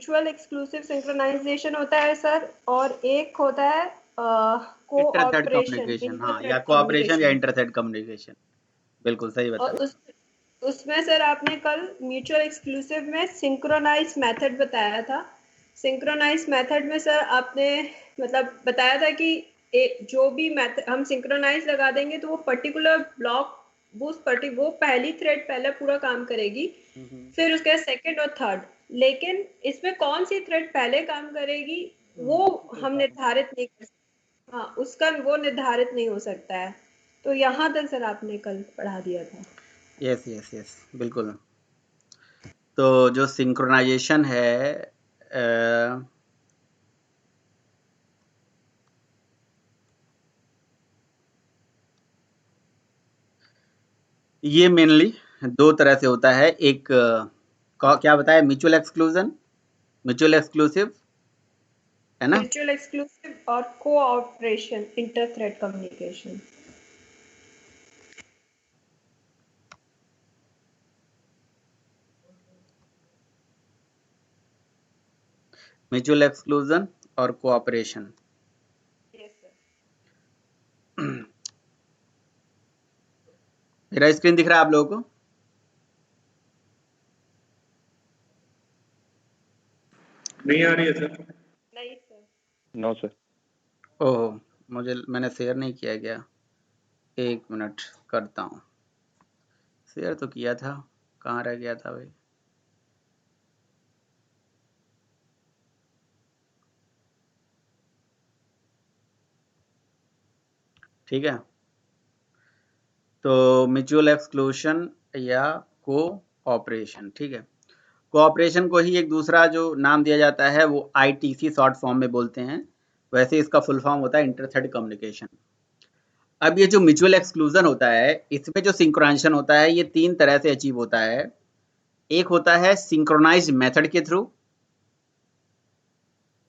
Mutual exclusive synchronisation होता है sir, और एक होता है कोऑपरेशन, हाँ, या इंटर कोऑपरेशन या कम्युनिकेशन। इंटरथ्रेड कम्युनिकेशन, बिल्कुल सही और बताया। उसमें सर आपने कल म्यूचुअल एक्सक्लूसिव में सिंक्रोनाइज मेथड बताया था। सिंक्रोनाइज मेथड में सर आपने मतलब बताया था कि जो भी मेथड हम सिंक्रोनाइज लगा देंगे तो वो पर्टिकुलर ब्लॉक, वो पहली थ्रेड पहले पूरा काम करेगी, फिर उसके सेकंड और थर्ड। लेकिन इसमें कौन सी थ्रेड पहले काम करेगी वो हम निर्धारित नहीं कर सकते। हाँ, उसका वो निर्धारित नहीं हो सकता है। तो यहाँ तक सर आपने कल पढ़ा दिया था। यस यस यस, बिल्कुल। तो जो सिंक्रोनाइजेशन है, ये मेनली दो तरह से होता है। एक क्या बताया, म्यूचुअल एक्सक्लूजन, म्यूचुअल एक्सक्लूसिव, है ना। म्यूचुअल एक्सक्लूसिव और cooperation, inter thread communication. Mutual exclusion और कोऑपरेशन। Yes sir. मेरा स्क्रीन दिख रहा है आप लोगों को? नहीं आ रही है सर। नहीं सर। No sir. ओह, मैंने शेयर नहीं किया गया। एक मिनट करता हूँ, शेयर तो किया था, कहाँ रह गया था भाई। ठीक है, तो म्यूचुअल एक्सक्लूशन या कोऑपरेशन, ठीक है। कोऑपरेशन को ही एक दूसरा जो नाम दिया जाता है वो आईटीसी शॉर्ट फॉर्म में बोलते हैं, वैसे इसका फुल फॉर्म होता है इंटर-थ्रेड कम्युनिकेशन। अब ये जो म्यूचुअल एक्सक्लूजन होता है, इसमें जो सिंक्रोनाइजेशन होता है ये तीन तरह से अचीव होता है। एक होता है सिंक्रोनाइज्ड मेथड के थ्रू,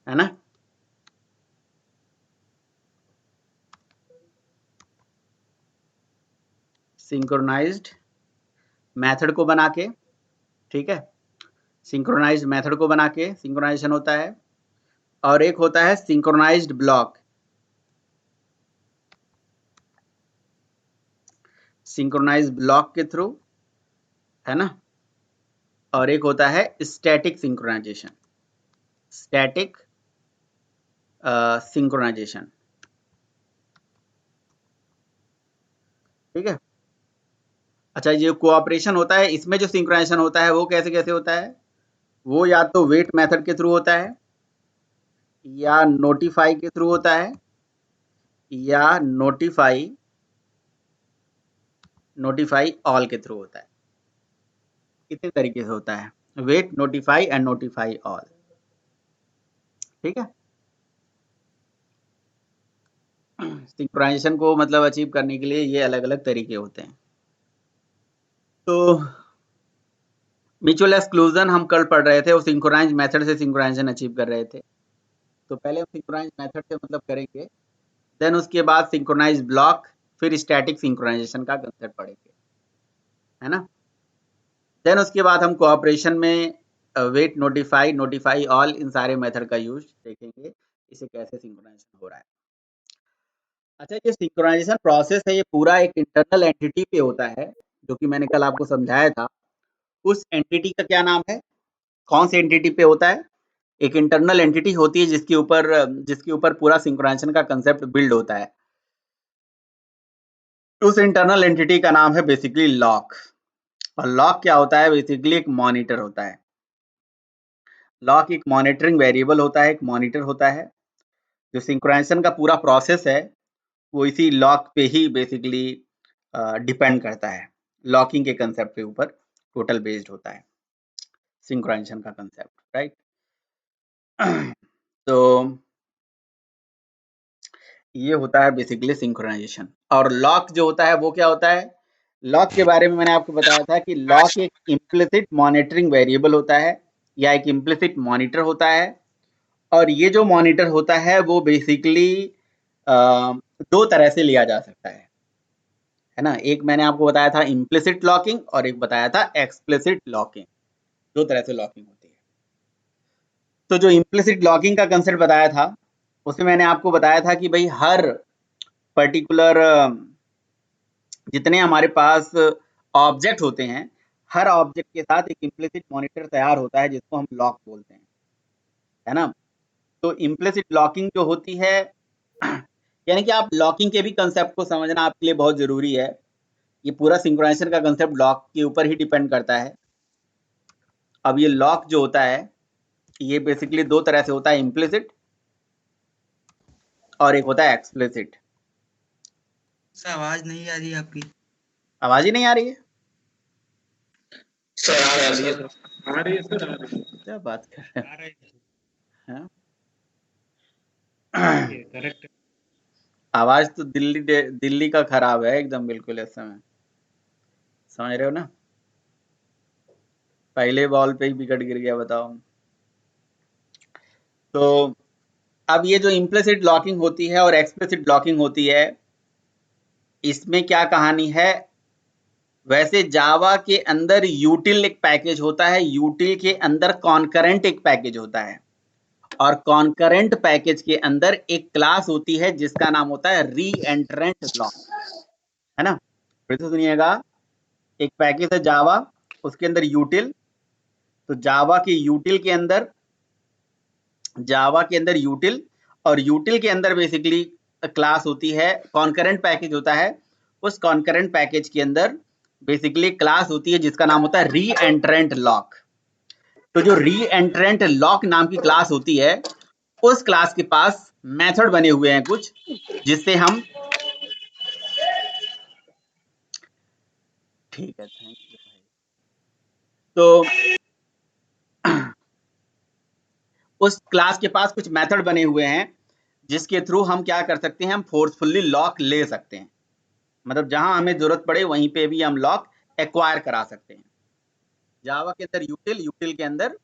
है ना। सिंक्रोनाइज्ड मेथड को बना के, ठीक है, सिंक्रोनाइज्ड मेथड को बना के सिंक्रोनाइजेशन होता है। और एक होता है सिंक्रोनाइज्ड ब्लॉक, सिंक्रोनाइज्ड ब्लॉक के थ्रू, है ना। और एक होता है स्टैटिक सिंक्रोनाइजेशन, स्टैटिक सिंक्रोनाइजेशन, ठीक है। अच्छा, ये कोऑपरेशन होता है, इसमें जो सिंक्रोनाइजेशन होता है वो कैसे कैसे होता है, वो या तो वेट मेथड के थ्रू होता है, या नोटिफाई के थ्रू होता है, या नोटिफाई ऑल के थ्रू होता है। कितने तरीके से होता है, wait, notify and notify all, ठीक है। सिंक्रोनाइजेशन को मतलब अचीव करने के लिए ये अलग अलग तरीके होते हैं। तो म्यूचुअल एक्सक्लूजन हम कल पढ़ रहे थे, वो सिंक्रोनाइज मेथड से सिंक्रोनाइजेशन अचीव कर रहे थे। तो पहले हम सिंक्रोनाइज मेथड से मतलब करेंगे, देन उसके बाद सिंक्रोनाइज ब्लॉक, फिर स्टैटिक सिंक्रोनाइजेशन का कंसेप्ट पढ़ेंगे, है ना। देन उसके बाद हम कोऑपरेशन में वेट, नोटिफाई, नोटिफाई ऑल, इन सारे मेथड का यूज देखेंगे, इसे कैसे सिंक्रोनाइजेशन हो रहा है। अच्छा, ये सिंक्रोनाइजेशन प्रोसेस है, ये पूरा एक इंटरनल एंटिटी पे होता है, जो कि मैंने कल आपको समझाया था। उस एंटिटी का क्या नाम है, कौन से एंटिटी पे होता है। एक इंटरनल एंटिटी होती है जिसके ऊपर पूरा सिंक्रोनाइजेशन का कंसेप्ट बिल्ड होता है। उस इंटरनल एंटिटी का नाम है बेसिकली लॉक। और लॉक क्या होता है, बेसिकली एक मॉनिटर होता है। लॉक एक मॉनिटरिंग वेरिएबल होता है, एक मॉनिटर होता है। जो सिंक्रोनाइजेशन का पूरा प्रोसेस है वो इसी लॉक पे ही बेसिकली डिपेंड करता है। लॉकिंग के कंसेप्ट के ऊपर टोटल बेस्ड होता है सिंक्रोनाइजेशन का कंसेप्ट, राइट। तो ये होता है बेसिकली सिंक्रोनाइजेशन। और लॉक जो होता है वो क्या होता है, लॉक के बारे में मैंने आपको बताया था कि लॉक एक इम्प्लिसिट मॉनिटरिंग वेरिएबल होता है, या एक इम्प्लिसिट मॉनिटर होता है। और ये जो मॉनिटर होता है वो बेसिकली दो तरह से लिया जा सकता है ना। एक मैंने आपको बताया था इम्प्लिसिट लॉकिंग, और एक बताया था एक्सप्लिसिट लॉकिंग। दो तरह से लॉकिंग होती है। तो जो इम्प्लिसिट लॉकिंग का कंसेप्ट बताया था उसमें मैंने आपको बताया था कि भाई हर पर्टिकुलर जितने हमारे पास ऑब्जेक्ट होते हैं, हर ऑब्जेक्ट के साथ एक इम्प्लिसिट मॉनिटर तैयार होता है जिसको हम लॉक बोलते हैं, है ना। तो इम्प्लिसिट लॉकिंग जो होती है यानी कि आप लॉकिंग के भी कंसेप्ट को समझना आपके लिए बहुत जरूरी है। ये पूरा सिंक्रोनाइजेशन का कंसेप्ट लॉक के ऊपर ही डिपेंड करता है। अब ये लॉक जो होता है ये बेसिकली दो तरह से होता है, इम्प्लिसिट और एक होता है एक्सप्लिसिट। सर आवाज नहीं आ रही आपकी। आवाज ही नहीं आ रही है सर आ रही है सर, आ रही है सर, आ रही है। क्या बात कर रहे आ रहा है हैं? करेक्ट। आवाज तो दिल्ली का खराब है एकदम बिल्कुल इस समय, समझ रहे हो ना। पहले बॉल पे ही विकेट गिर गया, बताओ। तो अब ये जो इम्प्लिसिट लॉकिंग होती है और एक्सप्लिसिट लॉकिंग होती है, इसमें क्या कहानी है। वैसे जावा के अंदर यूटिल एक पैकेज होता है, यूटिल के अंदर कॉन्करेंट एक पैकेज होता है, और कॉन्करेंट पैकेज के अंदर एक क्लास होती है जिसका नाम होता है री एंट्रेंट लॉक, है ना। फिर से सुनिएगा, एक पैकेज है जावा, उसके अंदर यूटिल, तो जावा के यूटिल यूटिल और यूटिल के अंदर बेसिकली क्लास होती है, कॉन्करेंट पैकेज होता है। उस कॉन्करेंट पैकेज के अंदर बेसिकली क्लास होती है जिसका नाम होता है री एंट्रेंट लॉक। तो जो री एंट्रेंट लॉक नाम की क्लास होती है, उस क्लास के पास मेथड बने हुए हैं कुछ, जिससे हम, ठीक है, थैंक यू भाई। तो उस क्लास के पास कुछ मेथड बने हुए हैं जिसके थ्रू हम क्या कर सकते हैं, हम फोर्सफुली लॉक ले सकते हैं। मतलब जहां हमें जरूरत पड़े वहीं पे भी हम लॉक एक्वायर करा सकते हैं। जावा के अंदर यूटिल, यूटिल के अंदर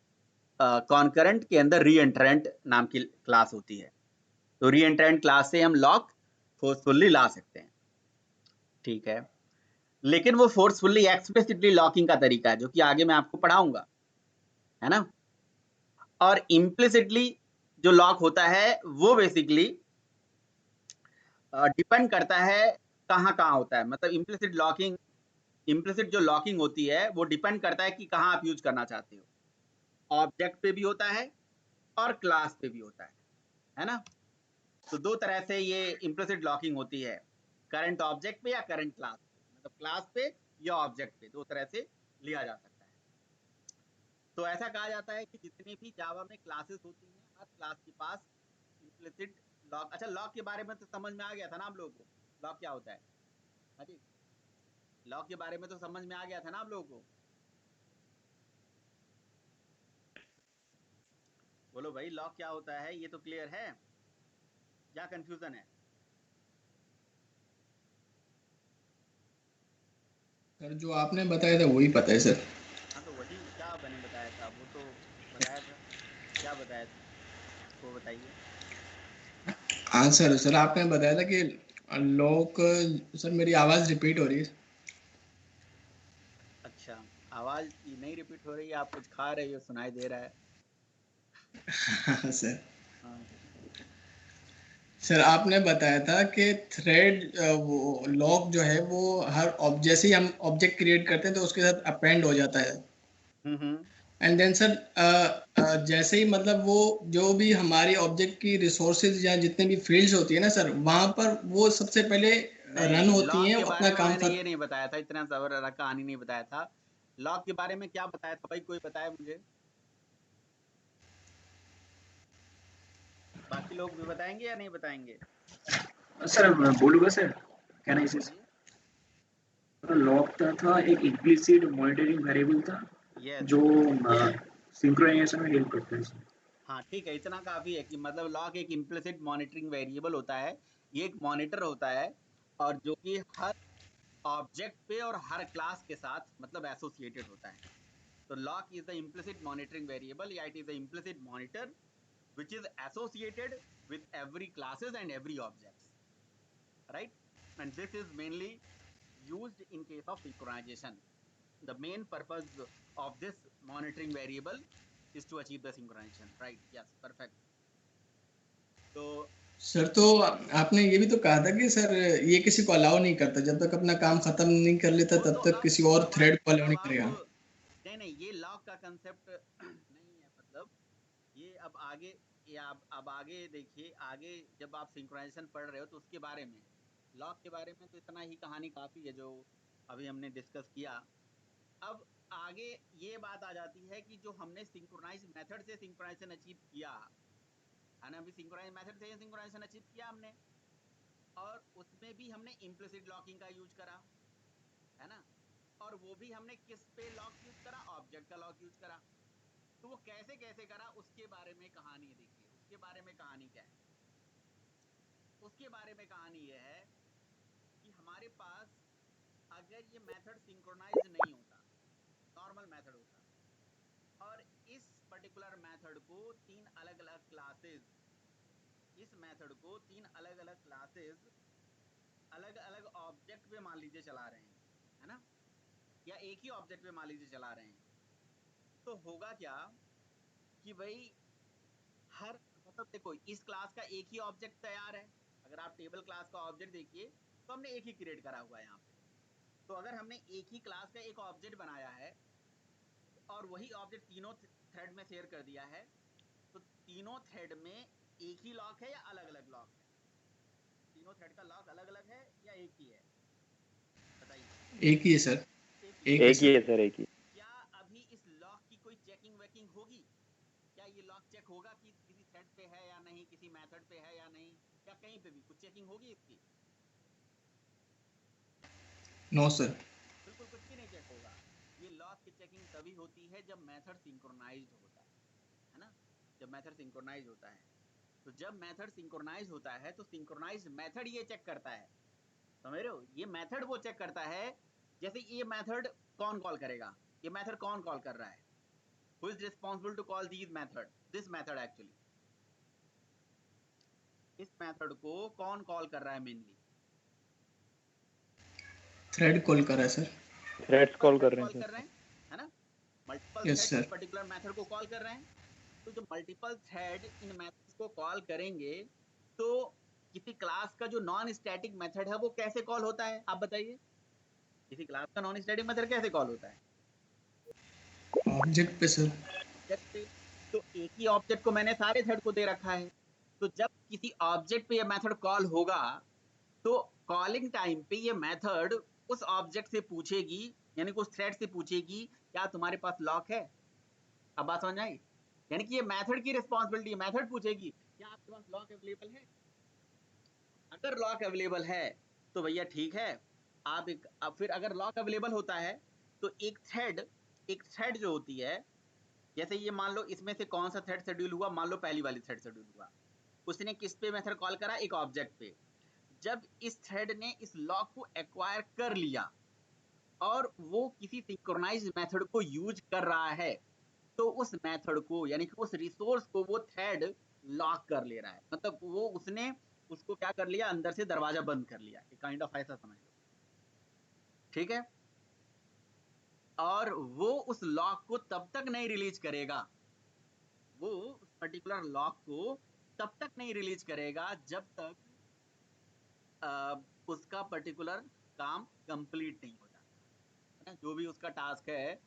कॉन्करेंट, के अंदर री एंट्रेंट नाम की क्लास होती है। तो री एंट्रेंट क्लास से हम लॉक फोर्सफुली ला सकते हैं, ठीक है। लेकिन वो फोर्सफुली एक्सप्लिसिटली लॉकिंग का तरीका है जो कि आगे मैं आपको पढ़ाऊंगा, है ना। और इम्प्लिसिटली जो लॉक होता है वो बेसिकली डिपेंड करता है कहाँ कहाँ होता है। मतलब इम्प्लिसिट जो लॉकिंग होती है वो डिपेंड करता है कि कहाँ आप यूज करना चाहते हो। ऑब्जेक्ट पे भी होता है और क्लास पे भी होता है ना। तो दो तरह से ये इम्प्लिसिट लॉकिंग होती है, करंट ऑब्जेक्ट पे या करंट क्लास पे, मतलब क्लास पे या ऑब्जेक्ट पे, दो तरह से लिया जा सकता है। तो ऐसा कहा जाता है कि जितने भी जावा में क्लासेस होती हैं, हर क्लास के पास इम्प्लिसिट लॉक। अच्छा, लॉक के बारे में तो समझ में आ गया था ना आप लोगों को, लॉक क्या होता है। हाँ जी, लॉक के बारे में तो समझ में आ गया था ना आप लोगों को। बोलो भाई, लॉक क्या होता है, ये तो क्लियर है, क्या कंफ्यूजन है। सर जो आपने बताया था वही पता है सर। हाँ तो वही क्या मैंने बताया था, वो तो बताया था, क्या बताया था वो बताइए। हाँ सर आपने बताया था कि लोग, सर मेरी आवाज़ रिपीट हो रही है। अच्छा, आवाज नहीं रिपीट हो रही है, आप कुछ खा रही हो, सुनाई दे रहा है। हाँ सर। हाँ, सर आपने बताया था कि थ्रेड, वो लॉक जो है वो हर जैसे ही हम ऑब्जेक्ट क्रिएट करते हैं तो उसके साथ अपेंड हो जाता है। हम्म, एंड देन सर जैसे ही मतलब वो जो भी हमारी ऑब्जेक्ट की रिसोर्सेज या जितने भी फील्ड्स होती है ना सर, वहाँ पर वो सबसे पहले रन नहीं, होती लॉक हैं के अपना बारे में काम मैंने कर। ये नहीं बताया था, इतना सबर कहानी नहीं बताया था। लॉक के बारे में क्या बताया था भाई, कोई बताया मुझे। बाकी लोग भी बताएंगे या नहीं बताएंगे। सर मैं बोलूँगा सर, कहना हाँ इसे बोलिए। लॉक था एक इम्प्लिसिट मॉनिटरिंग वेरिएबल था यस। जो सिंक्रोनाइजेशन में हेल्प करता है सर। हाँ ठीक है, इतना काफी है कि मतलब लॉक एक इम्प्लिसिट मॉनिटरिंग वेरिएबल होता है। ये एक मॉनिटर होता है और जो कि हर ऑब्जेक्ट पे और हर क्लास के साथ मतलब एसोसिएटेड होता है। तो lock is the implicit monitoring variable या it is the implicit monitor which is associated with every classes and every objects, right. And this is mainly used in case of synchronization. The main purpose of this monitoring variable is to achieve the synchronization, right? Yes, perfect. तो sir तो आपने ये भी तो कहा था कि sir ये किसी को अलाउ नहीं करता, जब तक अपना काम खत्म नहीं कर लेता वो तब तो तक अब किसी और अब थ्रेड को आप अलाउ अब नहीं आप करेगा। नहीं ये लॉक का कंसेप्ट नहीं है, मतलब ये अब आगे, ये आप अब आगे देखिए, आगे जब आप सिंक्रोनाइजेशन पढ़ रहे हो तो उसके बारे में, लॉक के बारे में तो इतना ही कहानी काफी है जो अभी हमने डिस्कस किया। अब आगे ये बात आ जाती है कि जो हमने सिंक्रोनाइज मेथड से सिंक्रोनाइजेशन अचीव किया है ना, अभी सिंक्रोनाइज मेथड से सिंक्रोनाइजेशन अचीव किया हमने, और उसमें भी हमने इम्प्लिसिट लॉकिंग का यूज करा, है ना, और वो भी हमने किस पे लॉक यूज करा, ऑब्जेक्ट का लॉक यूज करा। तो वो कैसे कैसे करा उसके बारे में कहानी है। देखिए उसके बारे में कहानी क्या है, उसके बारे में कहानी ये है कि हमारे पास अगर ये मेथड सिंक्रोनाइज नहीं होता, नॉर्मल मेथड होता, और इस पर्टिकुलर मेथड को तीन अलग अलग क्लासेस, इस मेथड को तीन अलग अलग क्लासेस अलग अलग ऑब्जेक्ट पे मान लीजिए चला रहे हैं, है ना, या एक ही ऑब्जेक्ट पे मान लीजिए चला रहे हैं, तो होगा क्या कि भाई हर, मतलब देखो इस क्लास का एक ही ऑब्जेक्ट तैयार है, अगर आप टेबल क्लास का ऑब्जेक्ट देखिए तो हमने एक ही क्रिएट करा हुआ है यहाँ पे। तो अगर हमने एक ही क्लास का एक ऑब्जेक्ट बनाया है और वही ऑब्जेक्ट तीनों थ्रेड में शेयर कर दिया है, तो तीनों थ्रेड में एक ही लॉक है या अलग अलग लॉक है? तीनों थ्रेड का लॉक अलग अलग है या एक ही है, बताइए। एक ही है सर, एक ही एक है। ही एक ही है सर। सर, एक ही। क्या अभी इस लॉक की कोई चेकिंग वेकिंग होगी? क्या ये लॉक चेक होगा कि किसी थ्रेड पे है या नहीं, किसी मेथड पे है या नहीं, या कहीं पे भी कुछ चेकिंग होगी इसकी? No sir. बिल्कुल कुछ भी नहीं चेक होगा। ये लॉक की चेकिंग तभी होती है जब मेथड सिंक्रोनाइज्ड होता है ना, जब मेथड सिंक्रोनाइज होता है। तो जब मेथड सिंक्रोनाइज होता है तो सिंक्रोनाइज मेथड ये चेक करता है, समझ रहे हो, ये मेथड वो चेक करता है। जैसे ये मेथड कौन कॉल करेगा, ये मेथड कौन कॉल कर रहा है, who is responsible to call this method, this method actually, इस मेथड को कौन कॉल कर रहा है मेनली? थ्रेड कॉल कर रहा है सर। थ्रेड्स कॉल कर रहे कॉल हैं कर रहे सर। हैं, है ना, मल्टीपल यस थ्रेड उस सर। पर्टिकुलर मेथड को कॉल कर रहे हैं। तो जब मल्टीपल थ्रेड इन मेथड्स को कॉल करेंगे तो किसी क्लास का जो नॉन स्टैटिक मेथड है वो कैसे कॉल होता है, आप बताइए। किसी क्लास का नॉन स्टैटिक मेथड कैसे कॉल होता है? ऑब्जेक्ट पे सर। ऑब्जेक्ट पे। तो एक ही ऑब्जेक्ट को मैंने सारे थ्रेड को दे रखा है, तो जब किसी ऑब्जेक्ट पे ये मेथड कॉल होगा तो कॉलिंग टाइम पे ये मेथड उस ऑब्जेक्ट से पूछेगी, यानी कि उस थ्रेड से पूछेगी क्या तुम्हारे पास लॉक है। अब बात समझ आई, यानी कि ये मेथड की रिस्पांसिबिलिटी, मेथड पूछेगी क्या आपके पास लॉक अवेलेबल है। अगर लॉक अवेलेबल है तो भैया ठीक है, आप एक, अब फिर अगर लॉक अवेलेबल होता है तो एक थ्रेड जो होती है, जैसे ये मान लो इसमें से कौन सा थ्रेड शेड्यूल हुआ, मान लो पहली वाली थ्रेड शेड्यूल हुआ, उसने किस पे मेथड कॉल करा, एक ऑब्जेक्ट पे। जब इस थ्रेड ने इस लॉक को एक्वायर कर लिया और वो किसी सिंक्रोनाइज मेथड को यूज कर रहा है, तो उस मेथड को, यानी कि उस रिसोर्स को वो थ्रेड लॉक कर ले रहा है, मतलब वो उसने उसको क्या कर लिया, अंदर से दरवाजा बंद कर लिया, एक काइंड ऑफ ऐसा समझ लो, ठीक है। और वो उस लॉक को तब तक नहीं रिलीज करेगा, वो उस पर्टिकुलर लॉक को तब तक नहीं रिलीज करेगा जब तक उसका पर्टिकुलर काम कंप्लीट नहीं हो जाता, है ना, जो भी उसका टास्क है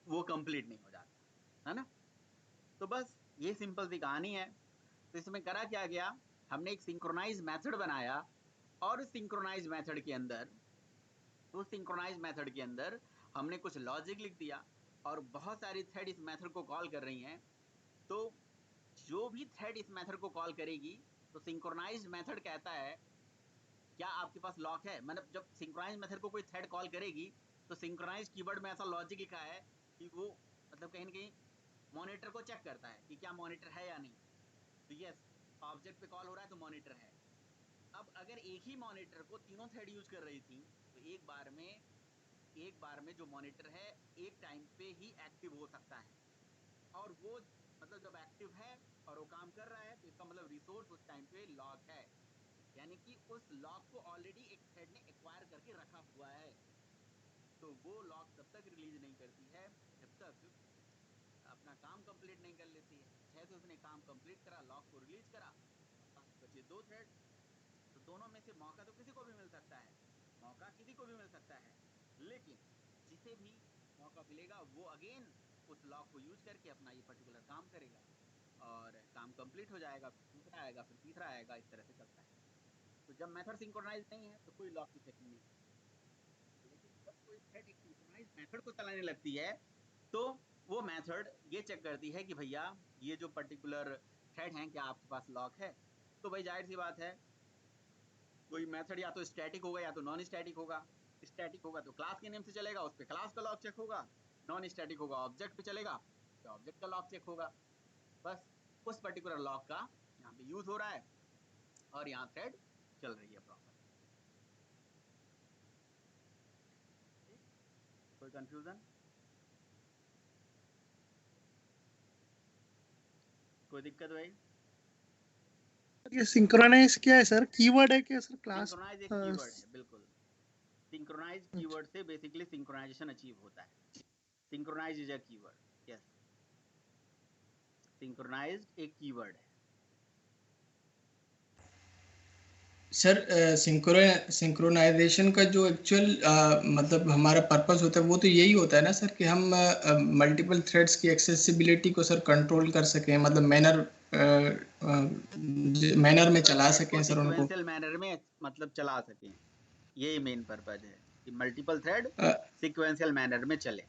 वो कंप्लीट नहीं हो जाता, है ना। तो बस ये सिंपल सी कहानी है। तो इसमें करा क्या गया, हमने एक सिंक्रोनाइज मेथड बनाया और उस सिंक्रोनाइज मेथड के अंदर, उस सिंक्रोनाइज मेथड के अंदर हमने कुछ लॉजिक लिख दिया और बहुत सारी थ्रेड इस मेथड को कॉल कर रही हैं। तो जो भी थ्रेड इस मेथड को कॉल करेगी तो सिंक्रोनाइज मेथड कहता है क्या आपके पास लॉक है, मतलब जब सिंक्रोनाइज मेथड को कोई थ्रेड कॉल करेगी तो सिंक्रोनाइज कीवर्ड में ऐसा लॉजिक लिखा है कि वो मतलब कहीं ना कहीं मॉनिटर को चेक करता है कि क्या मॉनिटर है या नहीं। तो यस, ऑब्जेक्ट पे कॉल हो रहा है तो मॉनिटर है। अब अगर एक ही मॉनिटर को तीनों थ्रेड यूज कर रही थी तो एक बार में जो मॉनिटर है एक टाइम पे ही एक्टिव हो सकता है, और वो मतलब जब एक्टिव है और वो काम कर रहा है तो इसका मतलब रिसोर्स उस टाइम पे लॉक है, यानी कि उस लॉक को ऑलरेडी एक थ्रेड ने एक्वायर करके रखा हुआ है। तो वो लॉक तब तक रिलीज नहीं करती है जब तक अपना काम कंप्लीट नहीं कर लेती है। जैसे उसने काम कंप्लीट करा, लॉक को रिलीज करा, बचे 2 थ्रेड। तो दोनों में से मौका तो किसी को भी मिल सकता है, मौका किसी को भी मिल सकता है, लेकिन जिसे भी मौका मिलेगा वो अगेन उस लॉक को यूज करके अपना ये पर्टिकुलर काम करेगा और काम कंप्लीट हो जाएगा, फिर दूसरा आएगा, फिर तीसरा आएगा, इस तरह से चलता है। तो जब मेथड सिंक्रोनाइज नहीं है तो कोई लॉक की चेकिंग नहीं, लेकिन जब कोई थ्रेड एक सिंक्रोनाइज मेथड को चलाने लगती है तो वो मेथड ये चेक करती है कि भैया ये जो पर्टिकुलर थ्रेड है क्या आपके पास लॉक है। तो भाई जाहिर सी बात है कोई मेथड या तो स्टैटिक होगा या तो नॉन स्टैटिक होगा। स्टैटिक होगा तो क्लास के नेम से चलेगा, उस पर क्लास का लॉक चेक होगा। नॉन स्टैटिक होगा ऑब्जेक्ट पे चलेगा तो ऑब्जेक्ट का लॉक चेक होगा। बस उस पर्टिकुलर लॉक का यहाँ पे यूज हो रहा है और यहाँ थ्रेड चल रही है प्रॉपर। कोई कंफ्यूजन, कोई दिक्कत भाई? ये सिंक्रोनाइज क्या है सर? कीवर्ड है क्या सर? क्लास सिंक्रोनाइज एक कीवर्ड है, बिल्कुल। सिंक्रोनाइज कीवर्ड से बेसिकली सिंक्रोनाइजेशन अचीव होता है। Synchronize is a keyword, yes. Synchronize एक कीवर्ड है। सर सिंक्रोनाइजेशन का जो एक्चुअल मतलब हमारा पर्पस होता है वो तो यही होता है ना सर कि हम मल्टीपल थ्रेड्स की एक्सेसिबिलिटी को सर कंट्रोल कर सकें, मतलब मैनर में चला सकें सर उनको, सीक्वेंशियल मैनर में मतलब चला सकें। यही मेन पर्पस है कि मल्टीपल थ्रेड सीक्वेंशियल मैनर में चले।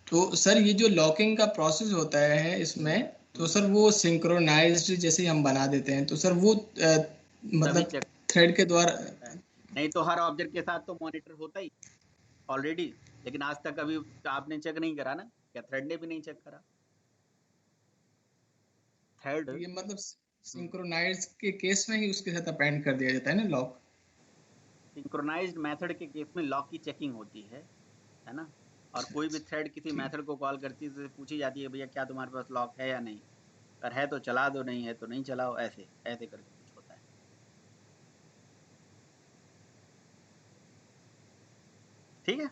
तो सर ये जो लॉकिंग का प्रोसेस होता है इसमें, तो सर वो सिंक्रोनाइज्ड जैसे हम बना देते हैं तो सर वो मतलब थ्रेड के द्वारा नहीं तो हर ऑब्जेक्ट के साथ तो मॉनिटर होता ही ऑलरेडी, लेकिन आज तक अभी आपने चेक नहीं करा ना, क्या थ्रेड ने भी नहीं चेक करा थ्रेड? ये मतलब सिंक्रोनाइज के केस में ही उसके साथ अपेंड कर दिया जाता है ना लॉक। सिंक्रोनाइज्ड मेथड के केस में लॉक की चेकिंग होती है ना। और कोई भी थ्रेड किसी मेथड को कॉल करती है तो पूछी जाती है भैया क्या तुम्हारे पास लॉक है या नहीं, अगर है तो चला दो, नहीं है तो नहीं चलाओ, ऐसे ऐसे करके कुछ होता है। ठीक है,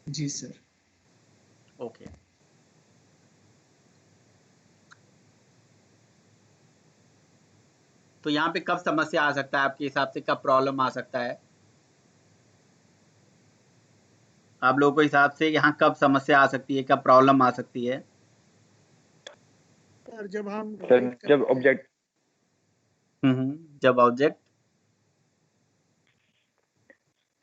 जी सर। ओके। तो यहाँ पे कब समस्या आ सकता है आपके हिसाब से, कब प्रॉब्लम आ सकता है आप लोगों के हिसाब से? यहाँ कब समस्या आ सकती है, कब प्रॉब्लम आ सकती है? सर जब हम जब ऑब्जेक्ट जब ऑब्जेक्ट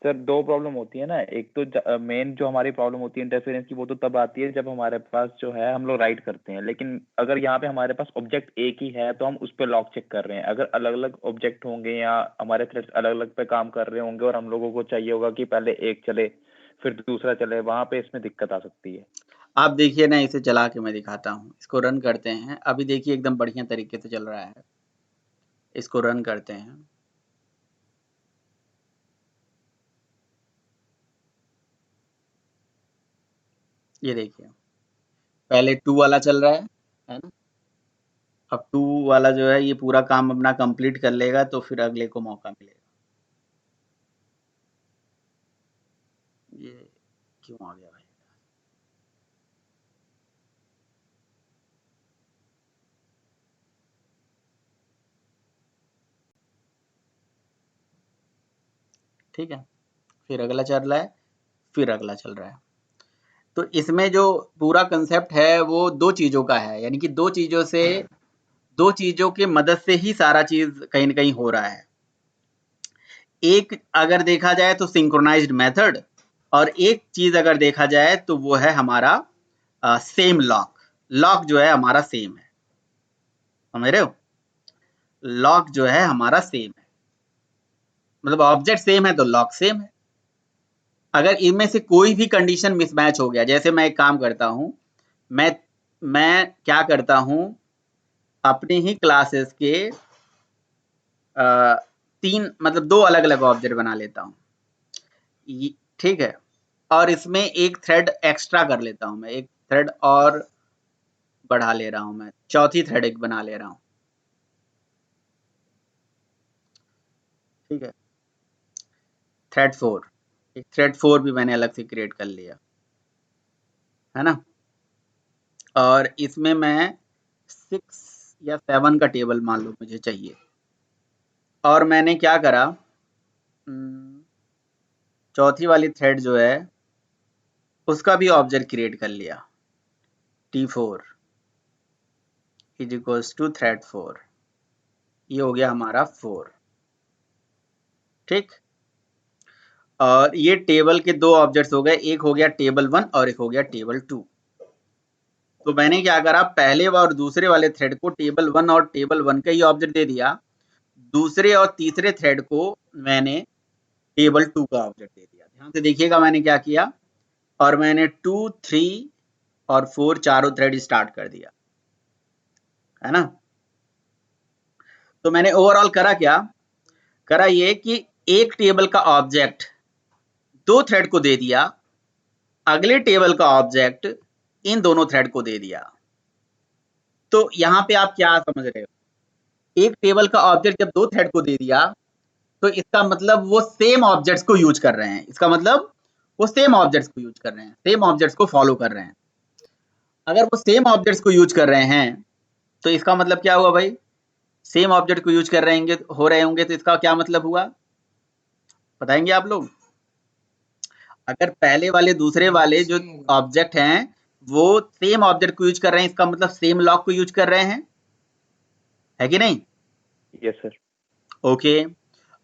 सर 2 प्रॉब्लम होती है ना। एक तो मेन जो हमारी प्रॉब्लम होती है इंटरफेरेंस की, वो तो तब आती है जब हमारे पास जो है हम लोग राइट करते हैं, लेकिन अगर यहाँ पे हमारे पास ऑब्जेक्ट एक ही है तो हम उस पर लॉक चेक कर रहे हैं। अगर अलग अलग ऑब्जेक्ट होंगे या हमारे थ्रेड्स अलग अलग पे काम कर रहे होंगे और हम लोगों को चाहिए होगा कि पहले एक चले फिर दूसरा चले, वहां पे इसमें दिक्कत आ सकती है। आप देखिए ना, इसे चला के मैं दिखाता हूँ, इसको रन करते हैं। अभी देखिए एकदम बढ़िया तरीके से चल रहा है, इसको रन करते हैं। ये देखिए पहले 2 वाला चल रहा है ना। अब 2 वाला जो है ये पूरा काम अपना कंप्लीट कर लेगा तो फिर अगले को मौका मिलेगा। ये क्यों आ गया भाई? ठीक है, फिर अगला चल रहा है, फिर अगला चल रहा है। तो इसमें जो पूरा कंसेप्ट है वो 2 चीज़ों का है, यानी कि 2 चीज़ों के मदद से ही सारा चीज़ कहीं न कहीं हो रहा है। एक अगर देखा जाए तो सिंक्रोनाइज्ड मेथड, और एक चीज़ अगर देखा जाए तो वो है हमारा सेम लॉक। लॉक जो है हमारा सेम है, समझ रहे हो? लॉक जो है हमारा सेम है, मतलब ऑब्जेक्ट सेम है तो लॉक सेम है। अगर इनमें से कोई भी कंडीशन मिसमैच हो गया, जैसे मैं एक काम करता हूँ, मैं क्या करता हूँ, अपनी ही क्लासेस के 3 मतलब 2 अलग-अलग ऑब्जेक्ट बना लेता हूँ, ठीक है? और इसमें एक थ्रेड एक्स्ट्रा कर लेता हूँ, मैं एक थ्रेड और बढ़ा ले रहा हूँ, मैं चौथी थ्रेड एक बना ले रहा हूँ, ठीक है? थ्रेड 4, एक थ्रेड 4 भी मैंने अलग से क्रिएट कर लिया। है ना। और इसमें मैं 6 या 7 का टेबल मान लो मुझे चाहिए, और मैंने क्या करा, चौथी वाली थ्रेड जो है उसका भी ऑब्जेक्ट क्रिएट कर लिया, T4 is equals to thread 4, ये हो गया हमारा 4, ठीक। और ये टेबल के दो ऑब्जेक्ट्स हो गए, एक हो गया टेबल 1 और एक हो गया टेबल 2। तो मैंने क्या करा, पहले और दूसरे वाले थ्रेड को टेबल 1 और टेबल 1 का ही ऑब्जेक्ट दे दिया, दूसरे और तीसरे थ्रेड को मैंने टेबल 2 का ऑब्जेक्ट दे दिया। ध्यान से देखिएगा मैंने क्या किया, और मैंने 2, 3 और 4 चारों थ्रेड स्टार्ट कर दिया, है ना। तो मैंने ओवरऑल करा क्या, करा ये कि एक टेबल का ऑब्जेक्ट दो थ्रेड को दे दिया, अगले टेबल का ऑब्जेक्ट इन दोनों थ्रेड को दे दिया। तो यहां पे आप क्या समझ रहे हो, एक टेबल का ऑब्जेक्ट जब दो थ्रेड को दे दिया तो इसका मतलब वो सेम ऑब्जेक्ट्स को यूज कर रहे हैं, इसका मतलब वो सेम ऑब्जेक्ट्स को यूज कर रहे हैं, सेम ऑब्जेक्ट्स को फॉलो कर रहे हैं। अगर वो सेम ऑब्जेक्ट्स को यूज कर रहे हैं तो इसका मतलब क्या हुआ भाई, सेम ऑब्जेक्ट को यूज कर रहे होंगे तो इसका क्या मतलब हुआ, बताएंगे आप लोग। अगर पहले वाले दूसरे वाले जो ऑब्जेक्ट हैं वो सेम ऑब्जेक्ट को यूज कर रहे हैं, इसका मतलब सेम लॉक को यूज कर रहे हैं, है कि नहीं। Yes sir. ओके।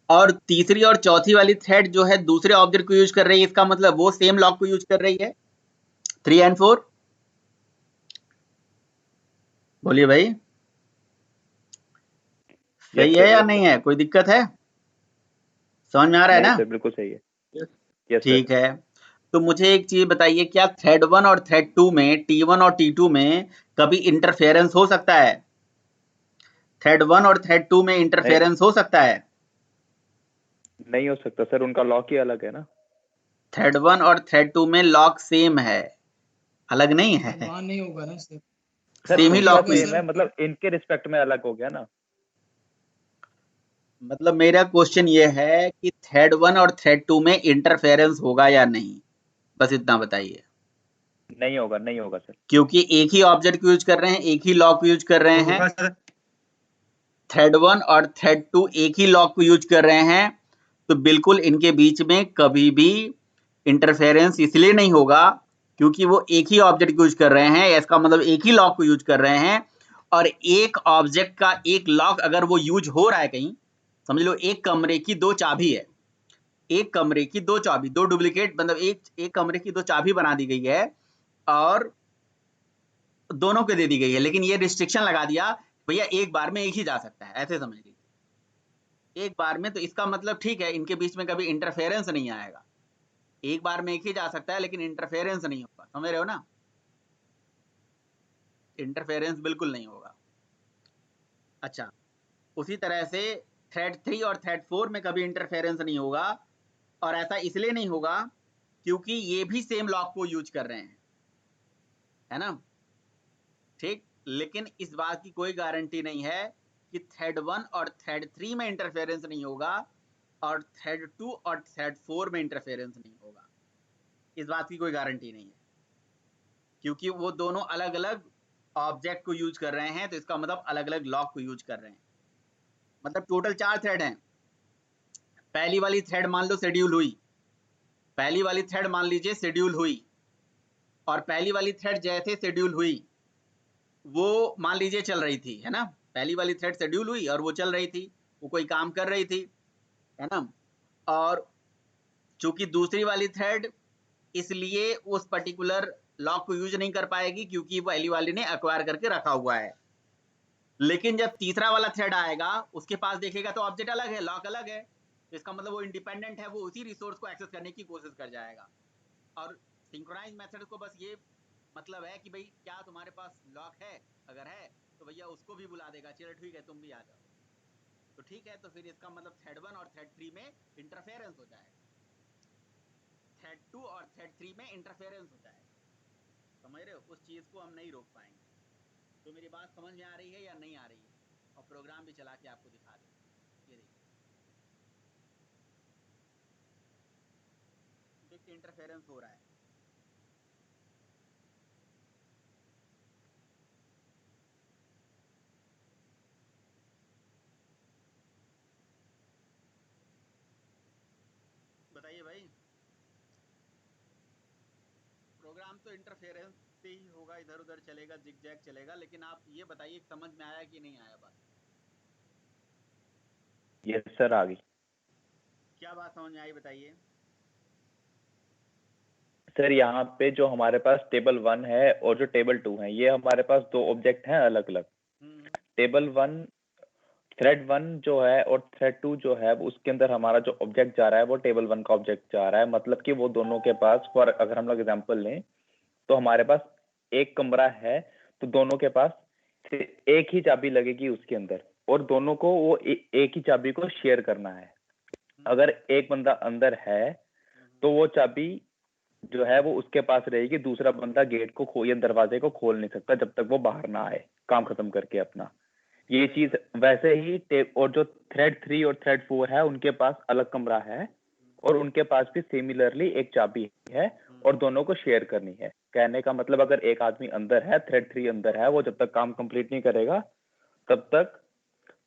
और तीसरी और चौथी वाली थ्रेड जो है दूसरे ऑब्जेक्ट को यूज कर रही है, इसका मतलब वो सेम लॉक को यूज कर रही है, 3 और 4। बोलिए भाई, सही है या नहीं है, कोई दिक्कत है, समझ में आ रहा है नहीं ना। सर, बिल्कुल सही है। Yes sir. ठीक है। तो मुझे एक चीज बताइए, क्या थ्रेड 1 और थ्रेड 2 में, T1 और T2 में कभी इंटरफेरेंस हो सकता है, थ्रेड 1 और थ्रेड 2 में इंटरफेरेंस हो सकता है। नहीं हो सकता सर, उनका लॉक ही अलग है ना। थ्रेड 1 और थ्रेड 2 में लॉक सेम है, अलग नहीं है, वहाँ नहीं होगा ना सर। सर सेम ही नहीं उनका लॉक होगा को, सेम सर। है, मतलब इनके रिस्पेक्ट में अलग हो गया ना। मतलब मेरा क्वेश्चन ये है कि थ्रेड 1 और थ्रेड 2 में इंटरफेरेंस होगा या नहीं, बस इतना बताइए। नहीं होगा, नहीं होगा सर। क्योंकि एक ही ऑब्जेक्ट को यूज कर रहे हैं, एक ही लॉक को यूज कर रहे हैं, होगा सर। थ्रेड 1 और थ्रेड 2 एक ही लॉक को यूज कर रहे हैं, तो बिल्कुल इनके बीच में कभी भी इंटरफेरेंस इसलिए नहीं होगा क्योंकि वो एक ही ऑब्जेक्ट को यूज कर रहे हैं, इसका मतलब एक ही लॉक को यूज कर रहे हैं। और एक ऑब्जेक्ट का एक लॉक अगर वो यूज हो रहा है कहीं, समझ लो एक कमरे की दो चाबी है, एक कमरे की दो चाबी, दो डुप्लीकेट, मतलब एक कमरे की दो चाबी बना दी गई है और दोनों को दे दी गई है, लेकिन ये रिस्ट्रिक्शन लगा दिया भैया एक बार में एक ही जा सकता है, ऐसे समझ लीजिए एक बार में। तो इसका मतलब ठीक है, इनके बीच में कभी इंटरफेरेंस नहीं आएगा, एक बार में एक ही जा सकता है लेकिन इंटरफेरेंस नहीं होगा, समझ रहे हो ना, इंटरफेरेंस बिल्कुल नहीं होगा। अच्छा, उसी तरह से थ्रेड 3 और थ्रेड 4 में कभी इंटरफेरेंस नहीं होगा, और ऐसा इसलिए नहीं होगा क्योंकि ये भी सेम लॉक को यूज कर रहे हैं, है ना, ठीक। लेकिन इस बात की कोई गारंटी नहीं है कि थ्रेड 1 और थ्रेड 3 में इंटरफेरेंस नहीं होगा और थ्रेड 2 और थ्रेड 4 में इंटरफेरेंस नहीं होगा, इस बात की कोई गारंटी नहीं है, क्योंकि वो दोनों अलग अलग ऑब्जेक्ट को यूज कर रहे हैं, तो इसका मतलब अलग अलग लॉक को यूज कर रहे हैं। मतलब टोटल 4 थ्रेड हैं, पहली वाली थ्रेड मान लो शेड्यूल हुई, पहली वाली थ्रेड मान लीजिए शेड्यूल हुई, और पहली वाली थ्रेड जैसे शेड्यूल हुई वो मान लीजिए चल रही थी, है ना, पहली वाली थ्रेड शेड्यूल हुई और वो चल रही थी, वो कोई काम कर रही थी, है ना। और चूंकि दूसरी वाली थ्रेड इसलिए उस पर्टिकुलर लॉक को यूज नहीं कर पाएगी क्योंकि वो पहली वाली ने एक्वायर करके रखा हुआ है। लेकिन जब तीसरा वाला थ्रेड आएगा उसके पास देखेगा तो ऑब्जेक्ट अलग है, लॉक अलग है, तो इसका मतलब वो इंडिपेंडेंट है, वो उसी रिसोर्स को एक्सेस करने की कोशिश कर जाएगा। और सिंक्रोनाइज मेथड को बस ये मतलब है कि भाई क्या तुम्हारे पास लॉक है, अगर है तो भैया उसको भी बुला देगा, चलो ठीक है तुम भी आ जाओ, तो ठीक है, तो फिर इसका मतलब थ्रेड 1 और थ्रेड 3 में इंटरफेरेंस हो जाएगा, थ्रेड 2 और थ्रेड 3 में इंटरफेरेंस हो जाएगा, समझ रहे हो, उस चीज को हम नहीं रोक पाएंगे। तो मेरी बात समझ में आ रही है या नहीं आ रही है, और प्रोग्राम भी चला के आपको दिखा दें, ये देखिए इंटरफेरेंस हो रहा है, बताइए भाई। प्रोग्राम तो इंटरफेरेंस से ही होगा, इधर उधर चलेगा, जिगजैग चलेगा, लेकिन आप ये बताइए समझ में आया कि नहीं आया बात? यस सर, आ गई। क्या बात समझ में आई बताइए। सर यहाँ पे जो हमारे पास टेबल 1 है और जो टेबल 2 है, ये हमारे पास दो ऑब्जेक्ट हैं अलग अलग। टेबल 1 थ्रेड 1 जो है और थ्रेड 2 जो है, उसके अंदर हमारा जो ऑब्जेक्ट जा रहा है वो टेबल 1 का ऑब्जेक्ट जा रहा है। मतलब कि वो दोनों के पास, फॉर अगर हम लोग एग्जांपल लें तो हमारे पास एक कमरा है, तो दोनों के पास एक ही चाबी लगेगी उसके अंदर, और दोनों को वो एक ही चाबी को शेयर करना है। अगर एक बंदा अंदर है तो वो चाबी जो है वो उसके पास रहेगी, दूसरा बंदा गेट को या दरवाजे को खोल नहीं सकता जब तक वो बाहर ना आए काम खत्म करके अपना। ये चीज वैसे ही और जो थ्रेड 3 और थ्रेड 4 है उनके पास अलग कमरा है और उनके पास भी सिमिलरली एक चाबी है और दोनों को शेयर करनी है। कहने का मतलब अगर एक आदमी अंदर है, थ्रेड 3 अंदर है, वो जब तक काम कंप्लीट नहीं करेगा तब तक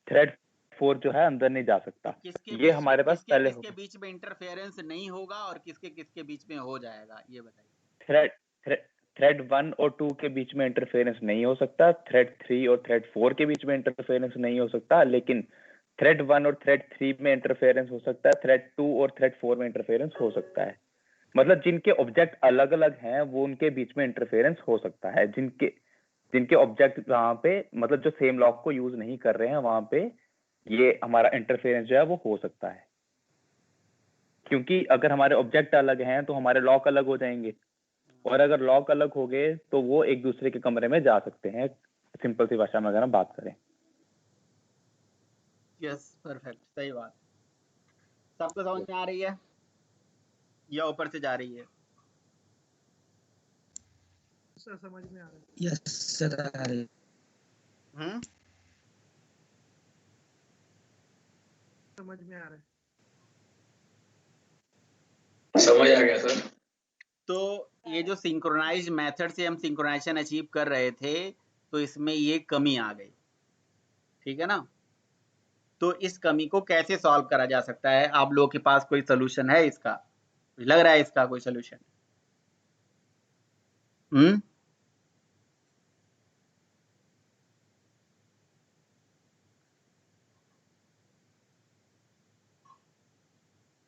थ्रेड 4 जो है अंदर नहीं जा सकता। ये हमारे पास पहले किसके बीच में इंटरफेरेंस नहीं होगा और किसके किसके बीच में हो जाएगा, ये बताइए। थ्रेड 1 और 2 के बीच में इंटरफेरेंस नहीं हो सकता, थ्रेड 3 और थ्रेड 4 के बीच में इंटरफेरेंस नहीं हो सकता, लेकिन थ्रेड 1 और थ्रेड 3 में इंटरफेरेंस हो सकता है, थ्रेड 2 और थ्रेड 4 में इंटरफेरेंस हो सकता है। मतलब जिनके ऑब्जेक्ट अलग अलग हैं वो उनके बीच में इंटरफेरेंस हो सकता है। जिनके ऑब्जेक्ट वहां पे मतलब जो सेम लॉक को यूज नहीं कर रहे हैं वहां पे ये हमारा इंटरफेरेंस जो है वो हो सकता है। क्योंकि अगर हमारे ऑब्जेक्ट अलग हैं तो हमारे लॉक अलग हो जाएंगे, और अगर लॉक अलग हो गए तो वो एक दूसरे के कमरे में जा सकते हैं, सिंपल सी भाषा में अगर हम बात करें। यस, परफेक्ट, सही बात। सबको समझ में आ रही है या ऊपर से जा रही है? सर समझ में आ रहा है। यस सर, आ रही है। समझ में आ रहा है। समझ आ गया सर। तो ये जो सिंक्रोनाइज मेथड से हम सिंक्रोनाइजेशन अचीव कर रहे थे, तो इसमें ये कमी आ गई, ठीक है ना। तो इस कमी को कैसे सॉल्व करा जा सकता है? आप लोगों के पास कोई सोल्यूशन है इसका? लग रहा है इसका कोई सोल्यूशन?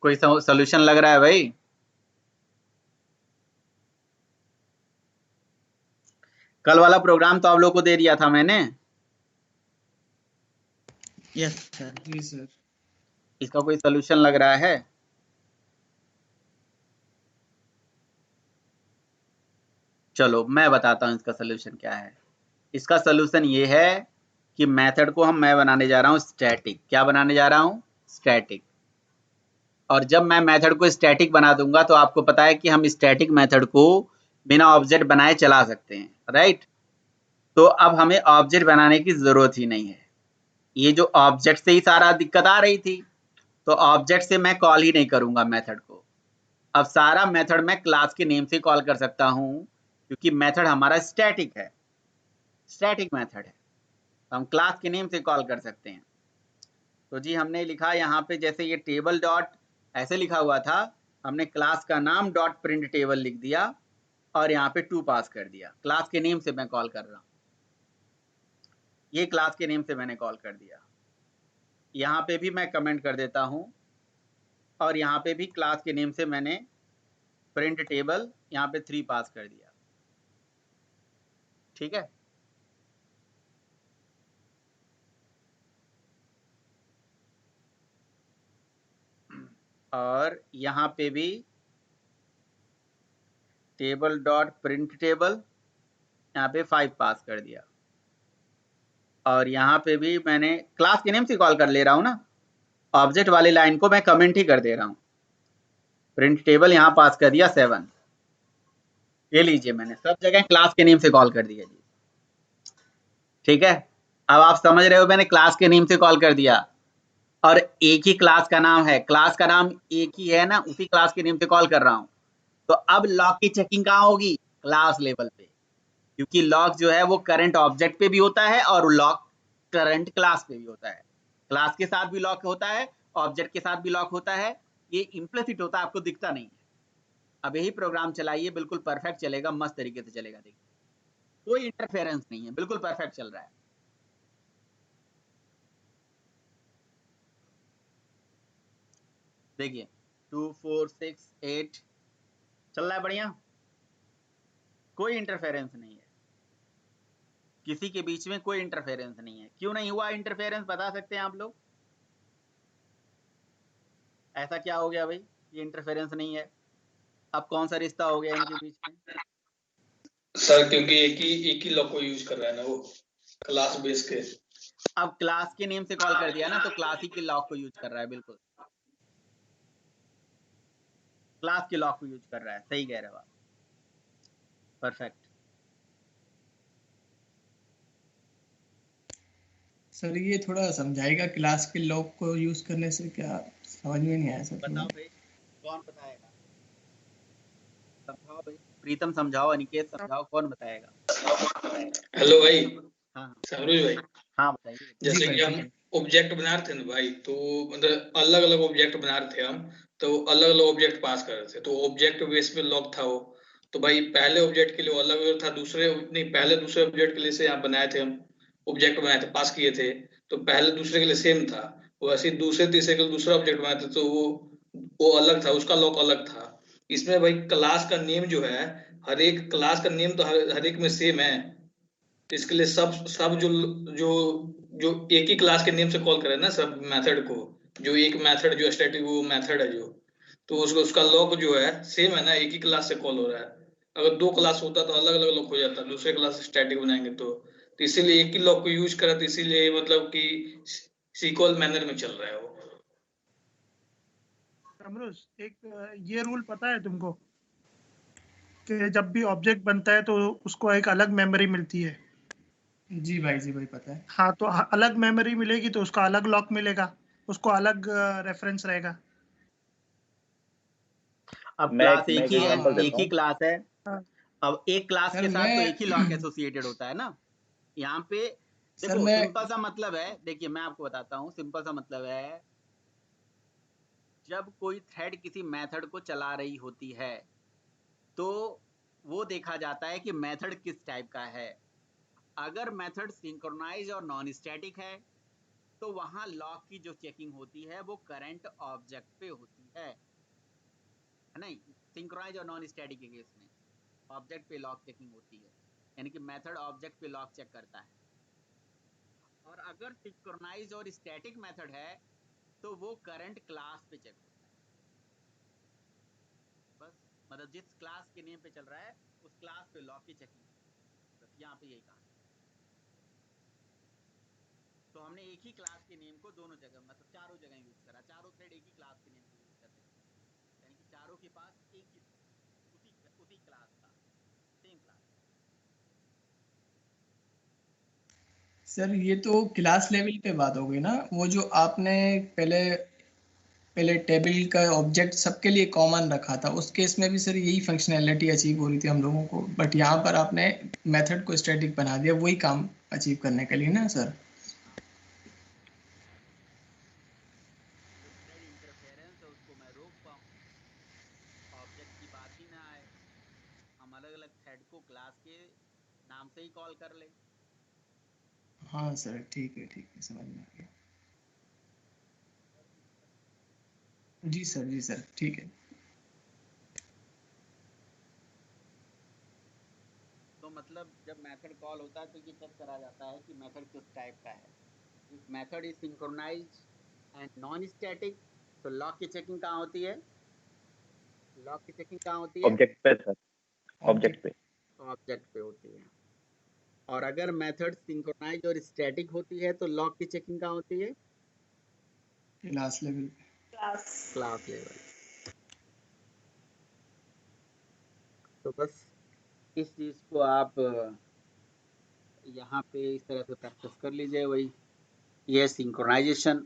कोई सोल्यूशन लग रहा है भाई? कल वाला प्रोग्राम तो आप लोग को दे दिया था मैंने। Yes sir. जी सर। इसका कोई सोल्यूशन लग रहा है? चलो मैं बताता हूँ इसका सोल्यूशन क्या है। इसका सोल्यूशन ये है कि मेथड को मैं बनाने जा रहा हूँ स्टैटिक। क्या बनाने जा रहा हूँ? स्टैटिक। और जब मैं मेथड को स्टैटिक बना दूंगा तो आपको पता है कि हम स्टैटिक मेथड को बिना ऑब्जेक्ट बनाए चला सकते हैं, राइट। तो अब हमें ऑब्जेक्ट बनाने की जरूरत ही नहीं है। ये जो ऑब्जेक्ट से ही सारा दिक्कत आ रही थी, तो ऑब्जेक्ट से मैं कॉल ही नहीं करूंगा मेथड को। अब सारा मेथड मैं क्लास के नेम से कॉल कर सकता हूं, क्योंकि मेथड हमारा स्टैटिक है, स्टैटिक मेथड है, तो हम क्लास के नेम से कॉल कर सकते हैं। तो जी हमने लिखा यहाँ पे, जैसे ये टेबल डॉट ऐसे लिखा हुआ था, हमने क्लास का नाम डॉट प्रिंट टेबल लिख दिया और यहाँ पे 2 पास कर दिया। क्लास के नेम से मैं कॉल कर रहा हूँ, ये क्लास के नेम से मैंने कॉल कर दिया। यहाँ पे भी मैं कमेंट कर देता हूँ और यहाँ पे भी क्लास के नेम से मैंने प्रिंट टेबल यहाँ पे 3 पास कर दिया, ठीक है। और यहाँ पे भी टेबल डॉट प्रिंट टेबल यहाँ पे 5 पास कर दिया। और यहाँ पे भी मैंने क्लास के नेम से कॉल कर ले रहा हूँ ना, ऑब्जेक्ट वाली लाइन को मैं कमेंट ही कर दे रहा हूँ। प्रिंट टेबल यहाँ पास कर दिया 7। ये लीजिए मैंने सब जगह क्लास के नेम से कॉल कर दिया जी, ठीक है। अब आप समझ रहे हो, मैंने क्लास के नेम से कॉल कर दिया और एक ही क्लास का नाम है, क्लास का नाम एक ही है ना, उसी क्लास के नेम से कॉल कर रहा हूँ। तो अब लॉक की चेकिंग कहाँ होगी? क्लास लेवल पे, क्योंकि लॉक जो है वो करंट ऑब्जेक्ट पे भी होता है और लॉक करंट क्लास पे भी होता है। क्लास के साथ भी लॉक होता है, ऑब्जेक्ट के साथ भी लॉक होता है, ये इम्प्लिसिट होता है, आपको दिखता नहीं है। अब यही प्रोग्राम चलाइए, बिल्कुल परफेक्ट चलेगा, मस्त तरीके से चलेगा। देखिए कोई इंटरफेरेंस नहीं है, बिल्कुल परफेक्ट चल रहा है। देखिए 2 4 6 8 चल रहा है बढ़िया, कोई इंटरफेरेंस नहीं है, किसी के बीच में कोई इंटरफेरेंस नहीं है। क्यों नहीं हुआ इंटरफेरेंस, बता सकते हैं आप लोग? ऐसा क्या हो गया भाई, ये इंटरफेरेंस नहीं है? अब कौन सा रिश्ता हो गया इनके बीच में? सर क्योंकि एक ही लॉक को यूज कर रहा है ना वो, क्लास बेस के। अब क्लास के नेम से कॉल कर दिया ना, तो क्लास ही के लॉक को यूज कर रहा है, बिल्कुल क्लास के लॉक को यूज कर रहा है। सही कह रहे हो आप, परफेक्ट। सर ये थोड़ा समझाएगा क्लास के लॉक को यूज करने से, क्या समझ में नहीं आया सर। बताओ भाई, कौन बताएगा? समझाओ भाई, प्रीतम समझाओ, अनिकेत समझाओ, कौन बताएगा? हेलो भाई। हाँ सरोज भाई। हाँ बताइए। जैसे कि हम ऑब्जेक्ट बना रहे थे ना भाई, तो मतलब अलग अलग ऑब्जेक्ट बना रहे थे हम, तो अलग अलग ऑब्जेक्ट पास कर रहे थे, तो ऑब्जेक्ट बेस पे लॉक था वो। तो भाई पहले ऑब्जेक्ट के लिए अलग था, दूसरे नहीं, पहले दूसरे ऑब्जेक्ट के लिए से यहाँ बनाए थे हम, ऑब्जेक्ट बनाए थे, पास किए थे, तो पहले दूसरे के लिए सेम था। वैसे दूसरे तीसरे के लिए दूसरा ऑब्जेक्ट बनाए थे, तो वो अलग था, उसका लॉक अलग था। इसमें भाई क्लास का नेम जो है, हर एक क्लास का नेम तो हर एक में सेम है। इसके लिए सब सब जो जो एक ही क्लास के नेम से कॉल करे ना सब मेथड को, जो एक मेथड जो स्टैटिक वो मेथड है जो, तो उसका लॉक जो है सेम है ना, एक ही क्लास से कॉल हो रहा है। अगर दो क्लास होता तो अलग अलग लॉक हो जाता, दूसरे क्लास से स्टैटिक बनाएंगे तो इसीलिए एक ही लॉक को यूज करा, तो इसीलिए मतलब कि सीक्वल मैनर में चल रहा है वो। अमरुज, एक ये रूल पता है तुमको कि जब भी ऑब्जेक्ट बनता है तो उसको एक अलग मेमोरी मिलती है? जी भाई पता है। हाँ, तो अलग मेमोरी मिलेगी तो उसका अलग लॉक मिलेगा, उसको अलग रेफरेंस रहेगा। अब मैं क्लास मैं एक एक ही है, एग्जांपल देता एक ही हूँ। क्लास है। हाँ। अब एक क्लास सर के साथ तो मैं एक ही लॉक एसोसिएटेड होता है ना। यहाँ पे सर देखो मैं सिंपल सा मतलब है, देखिए मैं आपको बताता हूँ, सिंपल सा मतलब है, जब कोई थ्रेड किसी मेथड को चला रही होती है तो वो देखा जाता है कि मेथड किस टाइप का है। अगर मेथड सिंक्रोनाइज और नॉन स्टैटिक है तो वहां लॉक की जो चेकिंग होती है वो करंट ऑब्जेक्ट पे होती है नहीं? सिंक्रोनाइज और नॉन स्टैटिक के केस में ऑब्जेक्ट पे लॉक चेकिंग होती है, यानी कि मेथड ऑब्जेक्ट पे लॉक चेक करता है। और अगर सिंक्रोनाइज और स्टैटिक मेथड है तो वो करंट क्लास पे चेक होता है। बस मतलब जिस क्लास के नेम पे चल रहा है उस क्लास पे लॉक की चेकिंग, बस यहाँ पे यही कहा। तो हमने एक ही क्लास के नेम को दोनों जगह मतलब चारों जगह यूज करा, चारों थ्रेड एक ही क्लास के नेम को यूज करते हैं, यानी कि चारों के पास एक ही उसी क्लास का सेम क्लास। सर ये तो क्लास लेवल पे बात हो गई ना, वो जो आपने पहले टेबल का ऑब्जेक्ट सबके लिए कॉमन रखा था, उस केस में भी सर यही फंक्शनैलिटी अचीव हो रही थी हम लोगों को, बट यहाँ पर आपने मेथड को स्टैटिक बना दिया वही काम अचीव करने के लिए ना सर। जो थ्रेड इंटरफेरेंस है उसको मैं रोक पाऊँ, ऑब्जेक्ट की बात ही ना आए, हम अलग अलग थ्रेड को क्लास के नाम से ही कॉल कर ले। हाँ सर ठीक है समझ में आ गया। जी सर ठीक है। तो मतलब जब मेथड कॉल होता है तो ये चेक करा जाता है कि मेथड किस टाइप का है। If method is synchronized and non static तो लॉक की चेकिंग कहाँ होती है? लॉक की चेकिंग कहाँ होती है? ऑब्जेक्ट पे सर, ऑब्जेक्ट पे। ऑब्जेक्ट पे होती है। और अगर मेथड सिंक्रोनाइज और स्टैटिक होती है तो लॉक की चेकिंग कहाँ होती है? क्लास लेवल पे। Class level. तो बस इस चीज को आप यहाँ पे इस तरह से प्रैक्टिस कर लीजिए। वही ये सिंक्रोनाइजेशन,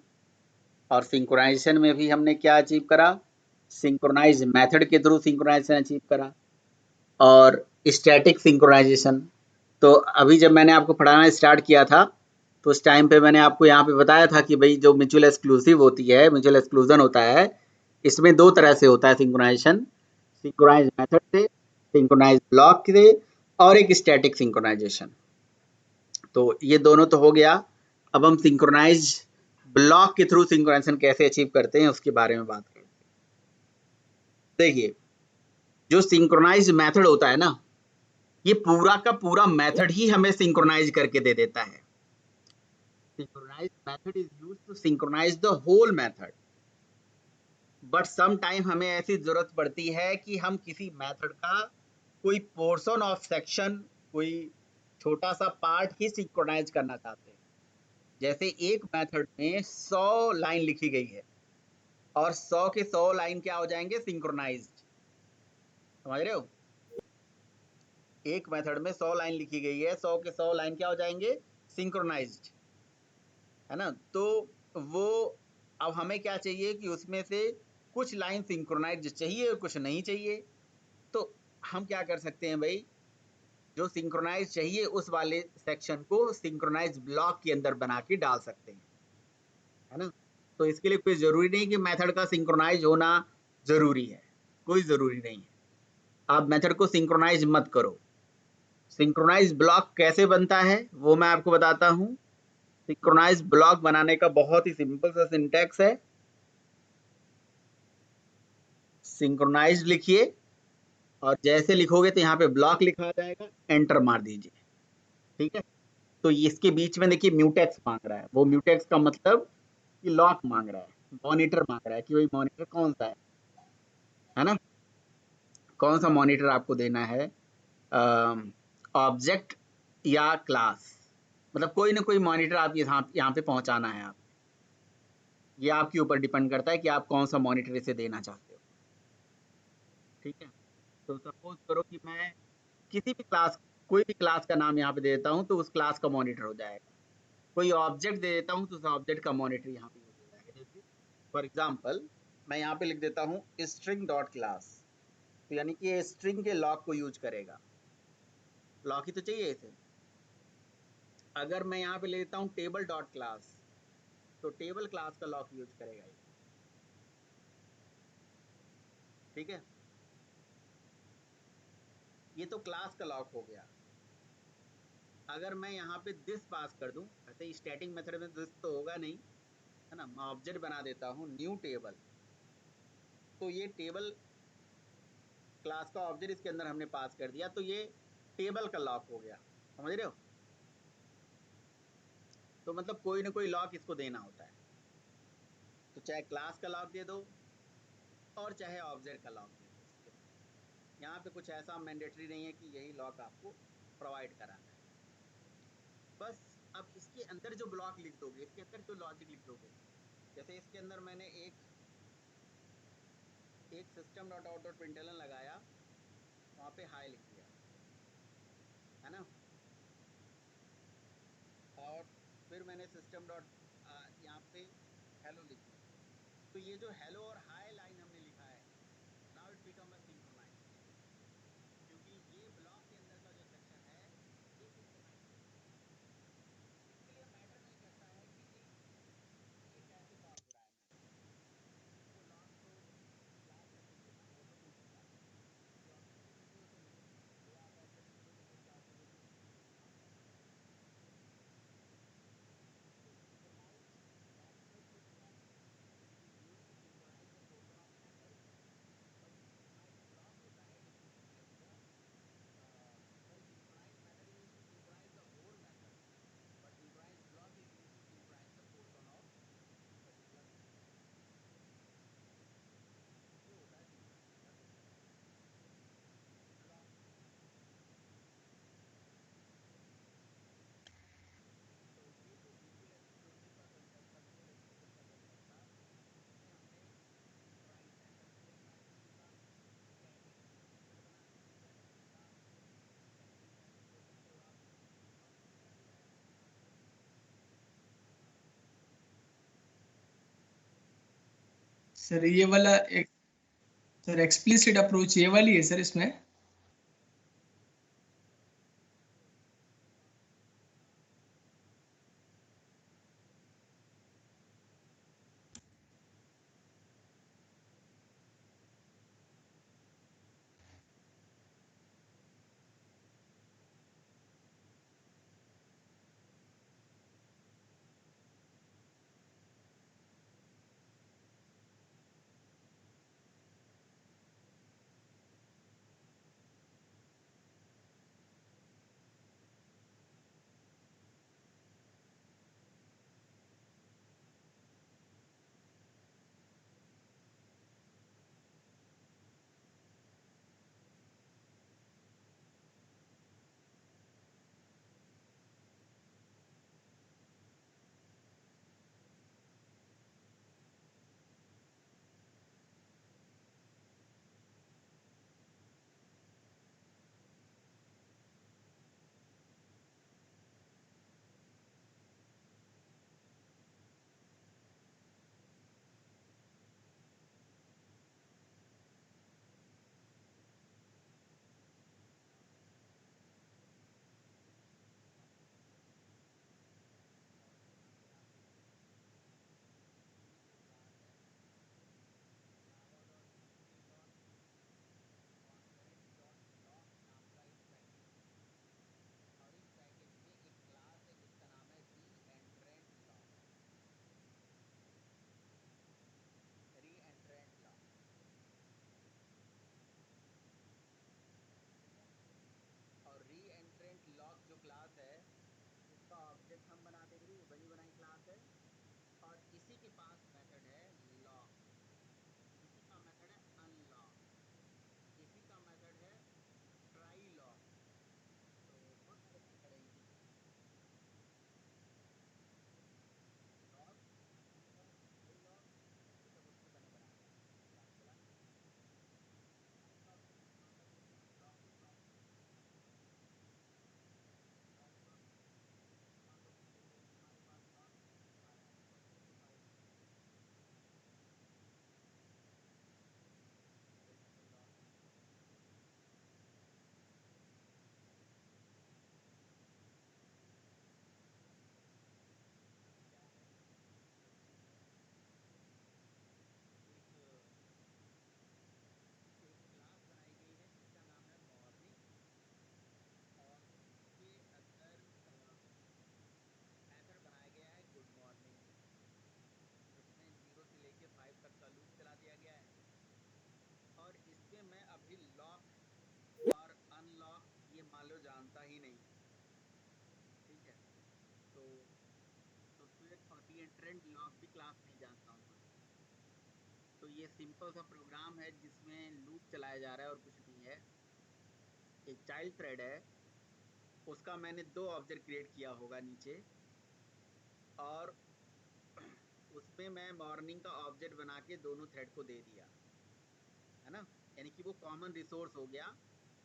और सिंक्रोनाइजेशन में भी हमने क्या अचीव करा? सिंक्रोनाइज मेथड के थ्रू सिंक्रोनाइजेशन अचीव करा और स्टैटिक सिंक्रोनाइजेशन। तो अभी जब मैंने आपको पढ़ाना स्टार्ट किया था तो उस टाइम पे मैंने आपको यहाँ पे बताया था कि भाई जो म्यूचुअल एक्सक्लूसिव होती है, म्यूचुअल एक्सक्लूजन होता है, इसमें दो तरह से होता है सिंक्रोनाइजेशन, सिंक्रोनाइज मेथड से, सिंक्रोनाइज ब्लॉक से, और एक स्टैटिक सिंक्रोनाइजेशन। तो ये दोनों तो हो गया। अब हम सिंक्रोनाइज ब्लॉक के थ्रू सिंक्रोनाइजेशन कैसे अचीव करते हैं उसके बारे में बात करते हैं। देखिए, जो सिंक्रोनाइज मेथड होता है ना, ये पूरा का पूरा मेथड ही हमें सिंक्रोनाइज करके दे देता है। Synchronize method is used to synchronize the whole method, but some time हमें ऐसी जरूरत पड़ती है कि हम किसी मेथड का कोई पोर्शन ऑफ सेक्शन, कोई छोटा सा पार्ट ही सिंक्रोनाइज करना चाहते हैं। जैसे एक मेथड में 100 लाइन लिखी गई है और 100 के 100 लाइन क्या हो जाएंगे, सिंक्रोनाइज्ड। समझ रहे हो? एक मेथड में 100 लाइन लिखी गई है, 100 के 100 लाइन क्या हो जाएंगे, सिंक्रोनाइज्ड, है ना। तो वो अब हमें क्या चाहिए कि उसमें से कुछ लाइन सिंक्रोनाइज्ड चाहिए और कुछ नहीं चाहिए। तो हम क्या कर सकते हैं भाई, जो सिंक्रोनाइज चाहिए उस वाले सेक्शन को सिंक्रोनाइज ब्लॉक के अंदर बना के डाल सकते हैं, है ना। तो इसके लिए कोई जरूरी नहीं कि मेथड का सिंक्रोनाइज होना जरूरी है, कोई जरूरी नहीं है। आप मेथड को सिंक्रोनाइज मत करो। सिंक्रोनाइज ब्लॉक कैसे बनता है वो मैं आपको बताता हूं। सिंक्रोनाइज ब्लॉक बनाने का बहुत ही सिंपल सा सिंटैक्स है। सिंक्रोनाइज लिखिए और जैसे लिखोगे तो यहाँ पे ब्लॉक लिखा जाएगा, एंटर मार दीजिए, ठीक है। तो इसके बीच में देखिए म्यूटेक्स मांग रहा है, वो म्यूटेक्स का मतलब कि लॉक मांग रहा है, मॉनिटर मांग रहा है कि भाई मॉनिटर कौन सा है ना। कौन सा मॉनिटर आपको देना है, ऑब्जेक्ट या क्लास, मतलब कोई ना कोई मॉनिटर आप यहाँ पे पहुंचाना है। आप ये आपके ऊपर डिपेंड करता है कि आप कौन सा मॉनिटर इसे देना चाहते हो, ठीक है। तो सपोज करो कि मैं किसी भी क्लास, कोई भी क्लास का नाम यहाँ पे दे देता हूँ तो उस क्लास का मॉनिटर हो जाएगा। कोई ऑब्जेक्ट दे देता हूँ तो उस ऑब्जेक्ट का मॉनिटर यहाँ पे हो जाएगा। जैसे फॉर एग्जाम्पल मैं यहाँ पे लिख देता हूँ स्ट्रिंग डॉट क्लास, तो यानी कि ये स्ट्रिंग के लॉक को यूज करेगा, लॉक ही तो चाहिए इसे। अगर मैं यहाँ पे ले लेता हूँ टेबल डॉट क्लास, तो टेबल क्लास का लॉक यूज करेगा ये, ठीक है। ये तो क्लास का लॉक हो गया। अगर मैं यहाँ पे दिस पास कर दूं, ऐसे स्टैटिक मेथड में दिस तो होगा नहीं, है ना। मैं ऑब्जेक्ट बना देता हूँ न्यू टेबल, तो ये टेबल क्लास का ऑब्जेक्ट इसके अंदर हमने पास कर दिया, तो ये टेबल का लॉक हो गया। समझ रहे हो? तो मतलब कोई ना कोई लॉक इसको देना होता है। तो चाहे क्लास का लॉक दे दो और चाहे ऑब्जेक्ट का लॉक दे दो। यहाँ पे कुछ ऐसा मैंडेटरी नहीं है कि यही लॉक आपको प्रोवाइड कराना है। बस अब इसके अंदर जो ब्लॉक लिख दोगे, इसके अंदर जो लॉजिक लिख दोगे, जैसे इसके अंदर मैंने एक system dot out dot println लगाया, वहाँ पे हाई लिख दिया, है ना। और फिर मैंने सिस्टम डॉट यहाँ पे हेलो लिख दिया। तो ये जो हेलो और हाई लाइन हमने लिखा है, now it become a synchronize, क्योंकि ये ब्लॉक के अंदर का जो सेक्शन है ये सिंक्रोनाइज है। इसके लिए मैटर नहीं करता है कि जी ये कैसे पास हो रहा है, वो लॉक तो क्लास में खुद देना, वो तो खुद देता है। ये ऑब्जेक्ट में भेजोगे तो नहीं देगा, जो आप ऑब्जेक्ट में भेजोगे जो क्लास में भेजोगे उसी को काम करना होगा। तो synchronize method system, it is used to synchronize the portion of method, but synchronize block होता है जो synchronize the synchronize method is used to synchronize the whole method, but synchronize block is used to synchronize the portion of particular method. ये होता है synchronisation का concept block. तो ये जो विजुअल एक्सक्लूसिव का कंसेप्ट था, विजुअल एक्सक्लूजन का कंसेप्ट था, इसमें हमने सिंक्रोनाइज मेथड से सिंक्रोनाइजेशन सीखा, स्टैटिक मेथड बना के सिंक्रोनाइजेशन सीखा, स्टैटिक सिंक्रोनाइजेशन बोल सकते हो आप। और तीसरा जो है वो हमारा था सिंक्रोनाइज ब्लॉक। सर ये वाला एक, सर एक्सप्लिसिट अप्रोच ये वाली है सर इसमें। के पास मेथड है लॉक, किसी का मेथड है अनलॉक, किसी का मेथड है ट्राई लॉक, तो बहुत सारे मेथड है इसी के। लॉक, अनलॉक, ट्राई लॉक, ये सब उसके बने बनाए मेथड है, काम चलाने के। ट्राई लॉक में ये होता है कि इसमें हम लॉक को ट्राई करते हैं, तो ट्राई लॉक जैसे मान लो कई बार हमारे पास लॉक नहीं दिख पा रहा है तो हम इसको ट्राई करते हैं, भाई हमें लॉक नहीं करना है तो देखिए इसके बाद जो हमारे पास क्या है, अचीवमेंट, एक एक क्लास बनाई गई है जिसका नाम है मॉर्निंग, और उसके अंदर मेथड बनाया गया है गुड मॉर्निंग, जिसमें 0 से लेके 5 तक का लूप चला दिया गया है। और इसमें मैं अभी लॉक और अनलॉक ये मान लो जानता ही नहीं हूँ, ठीक है, तो फिर और रीएंट्रेंट लॉक भी क्लास नहीं जानता हूँ मान लो, तो ये सिंपल सा प्रोग्राम है जिसमें लूप चलाया जा रहा है और कुछ नहीं है। एक चाइल्ड थ्रेड है, उसका मैंने 2 ऑब्जेक्ट क्रिएट किया होगा नीचे, और उसमें मैं मॉर्निंग का ऑब्जेक्ट बना के दोनों थ्रेड को दे दिया है ना, यानी कि वो कॉमन रिसोर्स हो गया,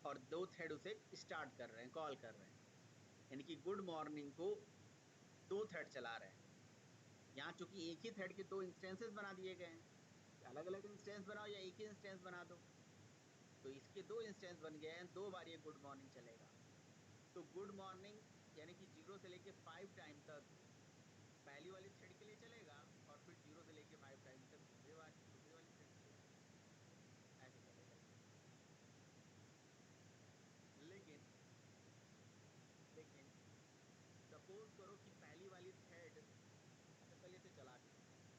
और 2 थ्रेड उसे स्टार्ट कर रहे हैं, कॉल कर रहे हैं, यानी कि गुड मॉर्निंग को 2 थ्रेड चला रहे हैं। यहाँ चूंकि एक ही थ्रेड के 2 इंस्टेंसेस बना दिए गए हैं, अलग अलग इंस्टेंस बनाओ या एक ही इंस्टेंस बना दो, तो इसके 2 इंस्टेंस बन गए हैं, 2 बार ये गुड मॉर्निंग चलेगा। तो गुड मॉर्निंग यानी कि 0 से लेके 5 टाइम तक पहली वाली थ्रेड के लिए चलेगा, और फिर 0 से लेके 5 टाइम तक दूसरे वाली थ्रेड के लिए चलेगा, ऐसे चलेगा ये। लेकिन लेकिन सपोज करो कि पहली वाली थ्रेड, अच्छा पहले इसे चला के दिखाता हूँ।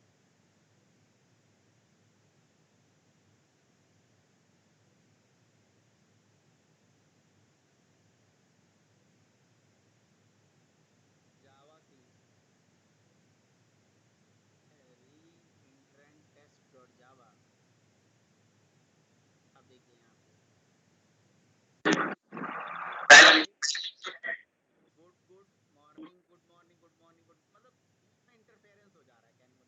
जावा सी रीइंट्रेंट टेस्ट डॉट जावा, अब देखिए यहाँ पे good good morning good morning good morning good, मतलब बीच में इंटरफेरेंस हो जा रहा है कहने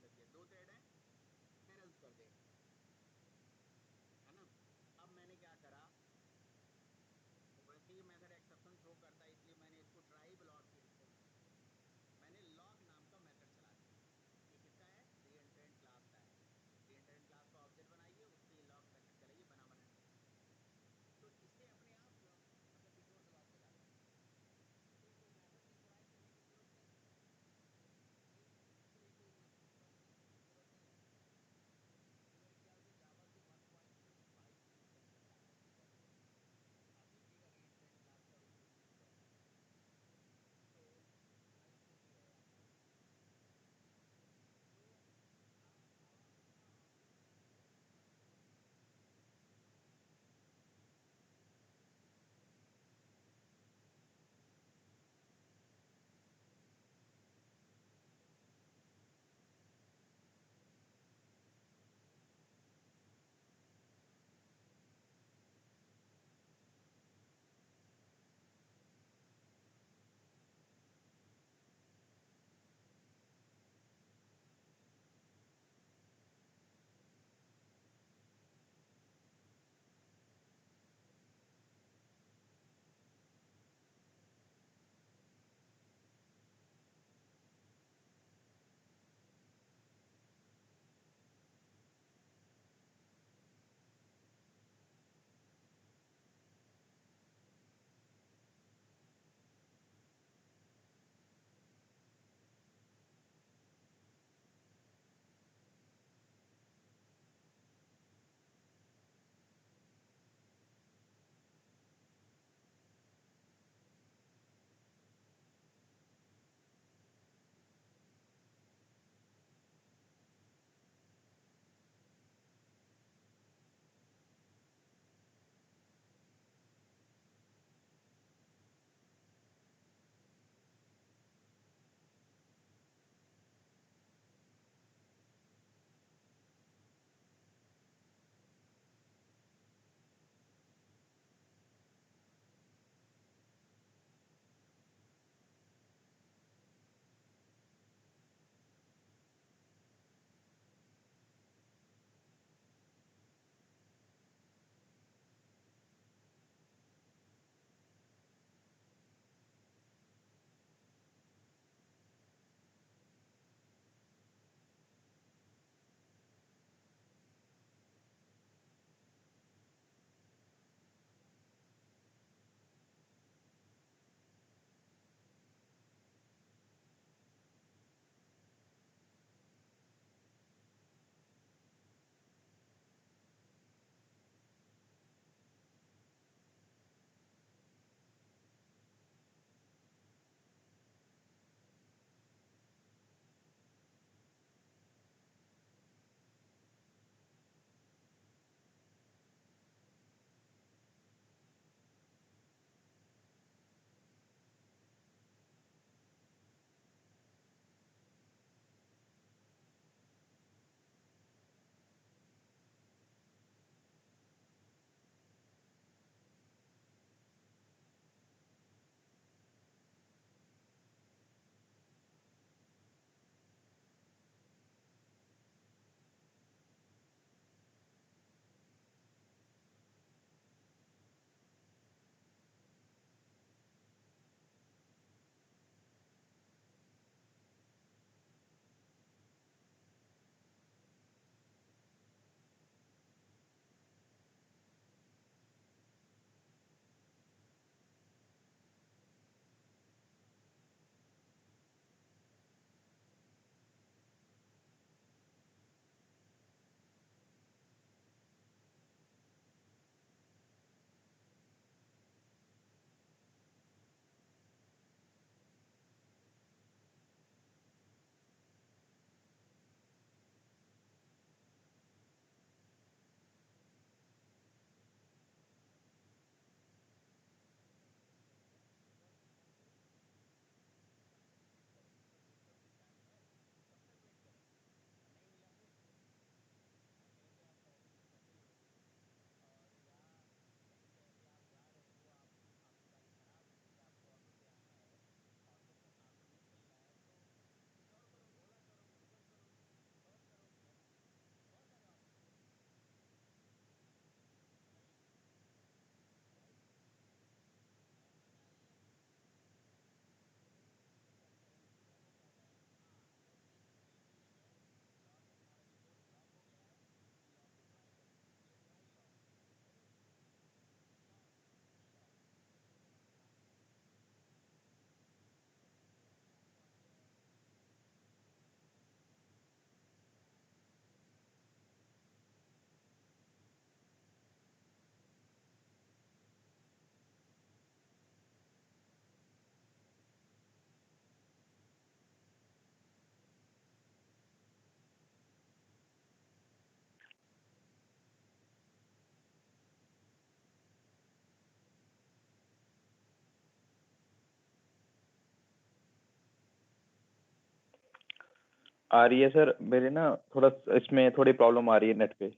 आ रही है सर, मेरे ना थोड़ा इसमें थोड़ी प्रॉब्लम आ रही है नेट पे।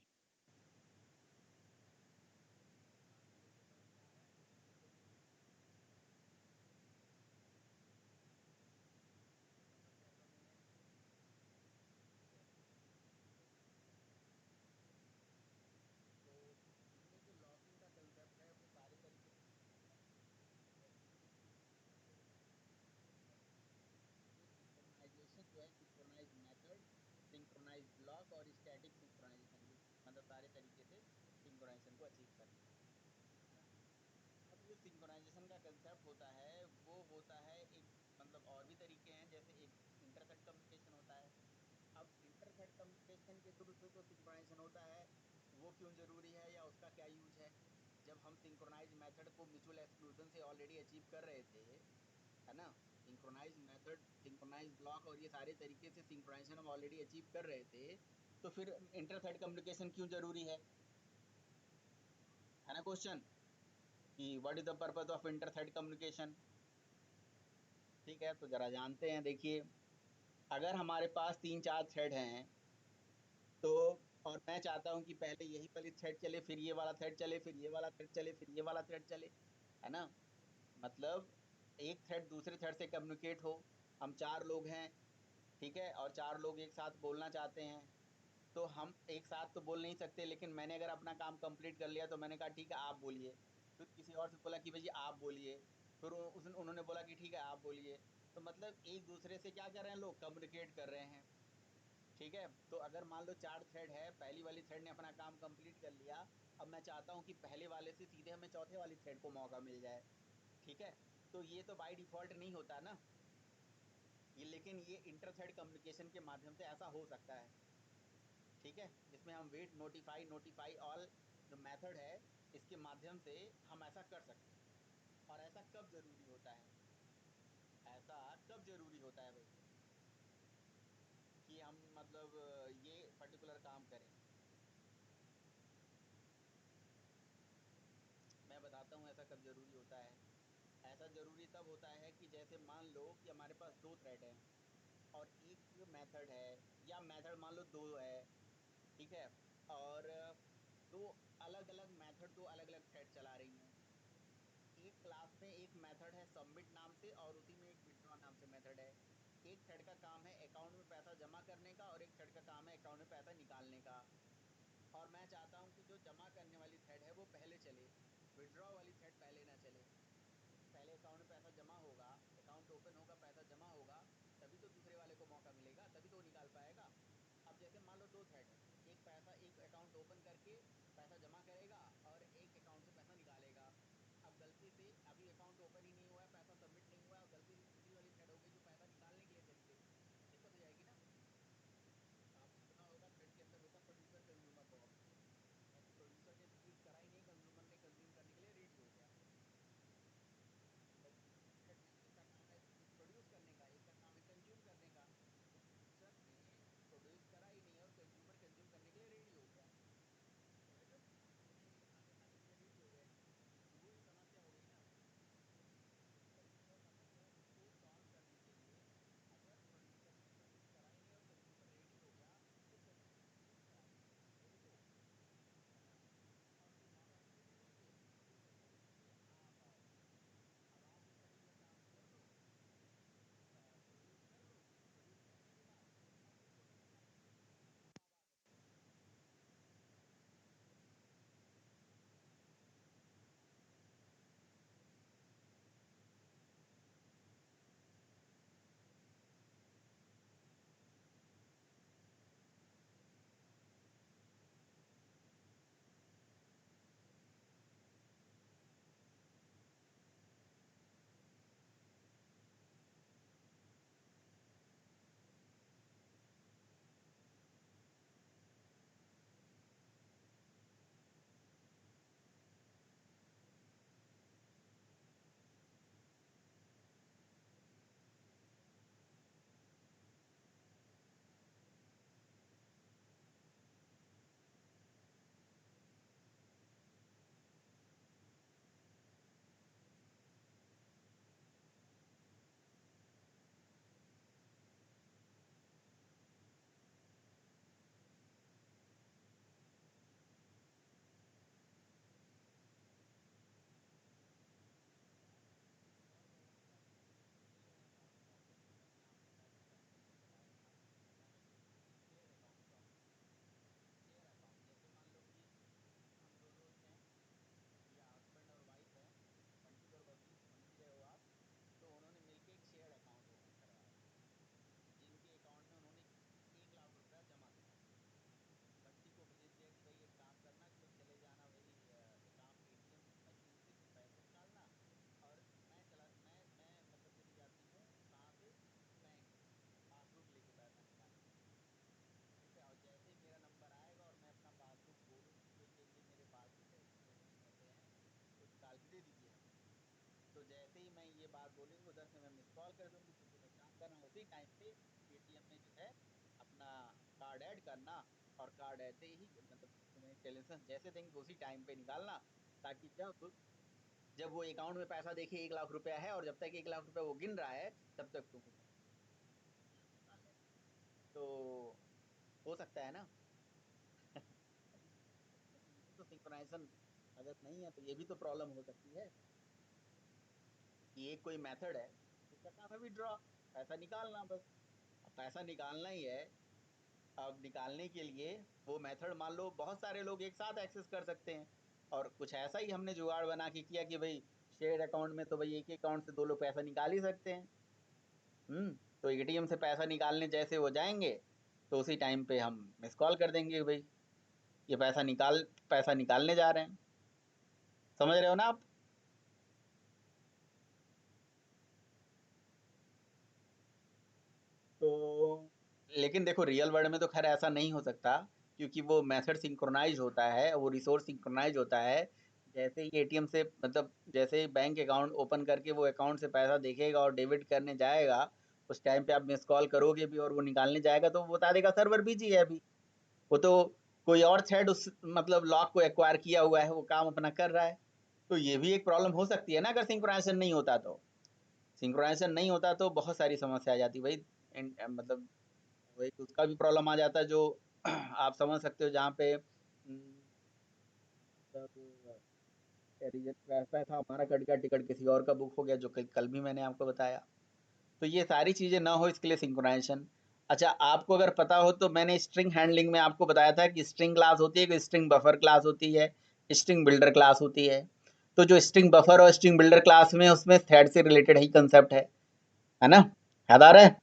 जो है सिंक्रोनाइज मेथड, सिंक्रोनाइज ब्लॉक और स्टैटिक सिंक्रोनाइजेशन, मतलब सारे तरीके से सिंक्रोनाइजेशन को अचीव करने का, है ना। अब जो सिंक्रोनाइजेशन का कंसेप्ट होता है वो होता है एक, मतलब और भी तरीके हैं, जैसे एक इंटरथ्रेड कम्युनिकेशन होता है। अब इंटरथ्रेड कम्युनिकेशन के थ्रू से जो सिंक्रोनाइजेशन होता है वो क्यों जरूरी है या उसका क्या यूज है, जब हम सिंक्रोनाइज मेथड को म्यूचुअल एक्सक्लूजन से ऑलरेडी अचीव कर रहे थे, है ना। सिंक्रोनाइज मेथड, सिंक्रोनाइज ब्लॉक और ये सारे तरीके से सिंक्रोनाइजेशन हम ऑलरेडी अचीव कर रहे थे, तो फिर इंटरथ्रेड कम्युनिकेशन क्यों जरूरी है ना क्वेश्चन, कि what is the purpose of interthread communication. ठीक है, तो जरा जानते हैं। देखिए, अगर हमारे पास 3-4 थ्रेड हैं, तो और मैं चाहता हूं कि पहले यही वाली थ्रेड चले, फिर ये वाला थ्रेड चले, फिर ये वाला थ्रेड चले, फिर ये वाला थ्रेड चले, है ना। मतलब एक थ्रेड दूसरे थ्रेड से कम्युनिकेट हो। हम 4 लोग हैं, ठीक है, और 4 लोग एक साथ बोलना चाहते हैं, तो हम एक साथ तो बोल नहीं सकते, लेकिन मैंने अगर अपना काम कंप्लीट कर लिया तो मैंने कहा ठीक है आप बोलिए, फिर किसी और से बोला कि भाई आप बोलिए, फिर उन्होंने बोला कि ठीक है आप बोलिए, तो मतलब एक दूसरे से क्या कर रहे हैं, लोग कम्युनिकेट कर रहे हैं। ठीक है, तो अगर मान लो 4 थ्रेड है, पहली वाली थ्रेड ने अपना काम कंप्लीट कर लिया, अब मैं चाहता हूँ कि पहले वाले से सीधे हमें चौथे वाली थ्रेड को मौका मिल जाए। ठीक है, तो ये तो बाय डिफॉल्ट नहीं होता ना, ये, लेकिन ये इंटरथ्रेड कम्युनिकेशन के माध्यम से ऐसा हो सकता है। ठीक है, जिसमें हम वेट, नोटिफाई, नोटिफाई ऑल जो मेथड है, इसके माध्यम से हम ऐसा कर सकते हैं। और ऐसा कब जरूरी होता है, ऐसा कब जरूरी होता है भाई, कि हम मतलब ये पर्टिकुलर काम करें। मैं बताता हूँ ऐसा कब जरूरी होता है। ऐसा जरूरी तब होता है कि जैसे मान लो कि हमारे पास 2 थ्रेड हैं और एक मेथड है, या मेथड मान लो 2 है, ठीक है, और दो अलग अलग मेथड, दो अलग अलग थ्रेड चला रही हैं। एक क्लास में एक मेथड है सबमिट नाम से, और उसी में एक विड्रॉ नाम से मेथड है। एक थ्रेड का काम है अकाउंट में पैसा जमा करने का, और एक थ्रेड का काम है अकाउंट में पैसा निकालने का। और मैं चाहता हूं कि जो जमा करने वाली थ्रेड है वो पहले चले, विड्रॉ वाली थ्रेड पहले ना चले, क्योंकि पहले अकाउंट में पैसा जमा होगा, अकाउंट ओपन होगा, पैसा जमा होगा, तभी तो दूसरे वाले को मौका मिलेगा, तभी तो वो निकाल पाएगा। अब जैसे मान लो 2 थ्रेड है, एक अकाउंट ओपन करके पैसा जमा करेगा और एक अकाउंट से पैसा निकालेगा। अब गलती से अभी अकाउंट ओपन ही नहीं हुआ है, पैसा सबमिट नहीं हुआ है, और गलती से दूसरी वाली थ्रेड हो गई जो पैसा निकालने के लिए चली गई, तो दिक्कत हो जाएगी ना। आपने सुना होगा थ्रेड के अंदर होता प्रोड्यूसर कंज्यूमर प्रॉब्लम, है कि प्रोड्यूसर ने प्रोड्यूस करा ही नहीं, कंज्यूमर ने कंज्यूम करने के लिए रेडी हो गया, है ना। तो बस 2 थ्रेड हैं, एक का काम है कुछ प्रोड्यूस करने का, एक का काम है कंज्यूम करने का। तो प्रोड्यूसर ने प्रोड्यूस करा ही नहीं और कंज्यूमर कंज्यूम करने के लिए रेडी हो गया, समझ रहे हो ना, खाना बनाएंगे, खाने खाने के लिए रेडी हो गए, तो वही समस्या हो गई ना। उधर से मैं मिस कॉल कर दूंगी, तो तुम्हें काम करना उसी टाइम पे एटीएम में जो है अपना कार्ड ऐड करना, और कार्ड ऐसे ही मतलब तुम्हें इंस्ट्रक्शन जैसे देंगे उसी टाइम पे निकालना, ताकि जब वो अकाउंट में पैसा देखे 1 लाख रुपया है और जब तक 1 लाख रुपया वो गिन रहा है तब तक तुम तो हो सकता है ना। तो सिंक्रोनाइजेशन अगर नहीं है तो ये भी तो प्रॉब्लम हो सकती है कि एक कोई मेथड है जिसका काम है विड्रॉ, पैसा निकालना, बस अब पैसा निकालना ही है। अब निकालने के लिए वो मेथड मान लो बहुत सारे लोग एक साथ एक्सेस कर सकते हैं, और कुछ ऐसा ही हमने जुगाड़ बना के किया कि भाई शेयर अकाउंट में तो भाई एक अकाउंट से 2 लोग पैसा निकाल ही सकते हैं। तो एटीएम से पैसा निकालने जैसे वो जाएंगे तो उसी टाइम पे हम मिस कॉल कर देंगे भाई ये पैसा निकालने जा रहे हैं। समझ रहे हो ना आप? तो लेकिन देखो रियल वर्ल्ड में तो खैर ऐसा नहीं हो सकता, क्योंकि वो मेथड सिंक्रोनाइज होता है, वो रिसोर्स सिंक्रोनाइज होता है। जैसे ही एटीएम से मतलब जैसे ही बैंक अकाउंट ओपन करके वो अकाउंट से पैसा देखेगा और डेबिट करने जाएगा, उस टाइम पे आप मिस कॉल करोगे भी और वो निकालने जाएगा तो वो बता देगा सर्वर बिजी है अभी। वो तो कोई और थ्रेड उस मतलब लॉक को एक्वायर किया हुआ है, वो काम अपना कर रहा है। तो ये भी एक प्रॉब्लम हो सकती है ना अगर सिंक्रोनाइजेशन नहीं होता तो। सिंक्रोनाइजेशन नहीं होता तो बहुत सारी समस्या आ जाती भाई, मतलब वही उसका भी प्रॉब्लम आ जाता है जो आप समझ सकते हो, जहाँ पे पैसा हमारा कट गया, टिकट किसी और का बुक हो गया, जो कल भी मैंने आपको बताया। तो ये सारी चीज़ें ना हो इसके लिए सिंक्रोनाइजेशन। अच्छा आपको अगर पता हो तो मैंने स्ट्रिंग हैंडलिंग में आपको बताया था कि स्ट्रिंग क्लास होती है, स्ट्रिंग बफर क्लास होती है, स्ट्रिंग बिल्डर क्लास होती है। तो जो स्ट्रिंग बफर और स्ट्रिंग बिल्डर क्लास में उसमें थ्रेड से रिलेटेड ही कंसेप्ट है ना, याद आ रहा है?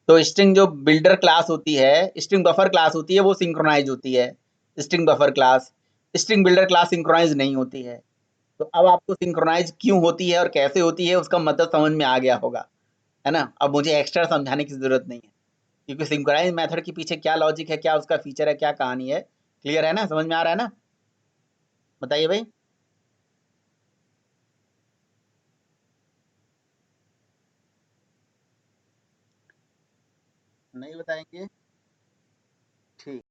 तो स्ट्रिंग जो बिल्डर क्लास होती है, स्ट्रिंग बफर क्लास होती है, वो सिंक्रोनाइज होती है। String buffer class, string builder class synchronize नहीं होती है। तो अब आपको सिंक्रोनाइज क्यों होती है और कैसे होती है उसका मतलब समझ में आ गया होगा, है ना। अब मुझे एक्स्ट्रा समझाने की जरूरत नहीं है, क्योंकि सिंक्रोनाइज मेथड के पीछे क्या लॉजिक है, क्या उसका फीचर है, क्या कहानी है, क्लियर है ना, समझ में आ रहा है ना? बताइए भाई। नहीं बताएंगे? ठीक।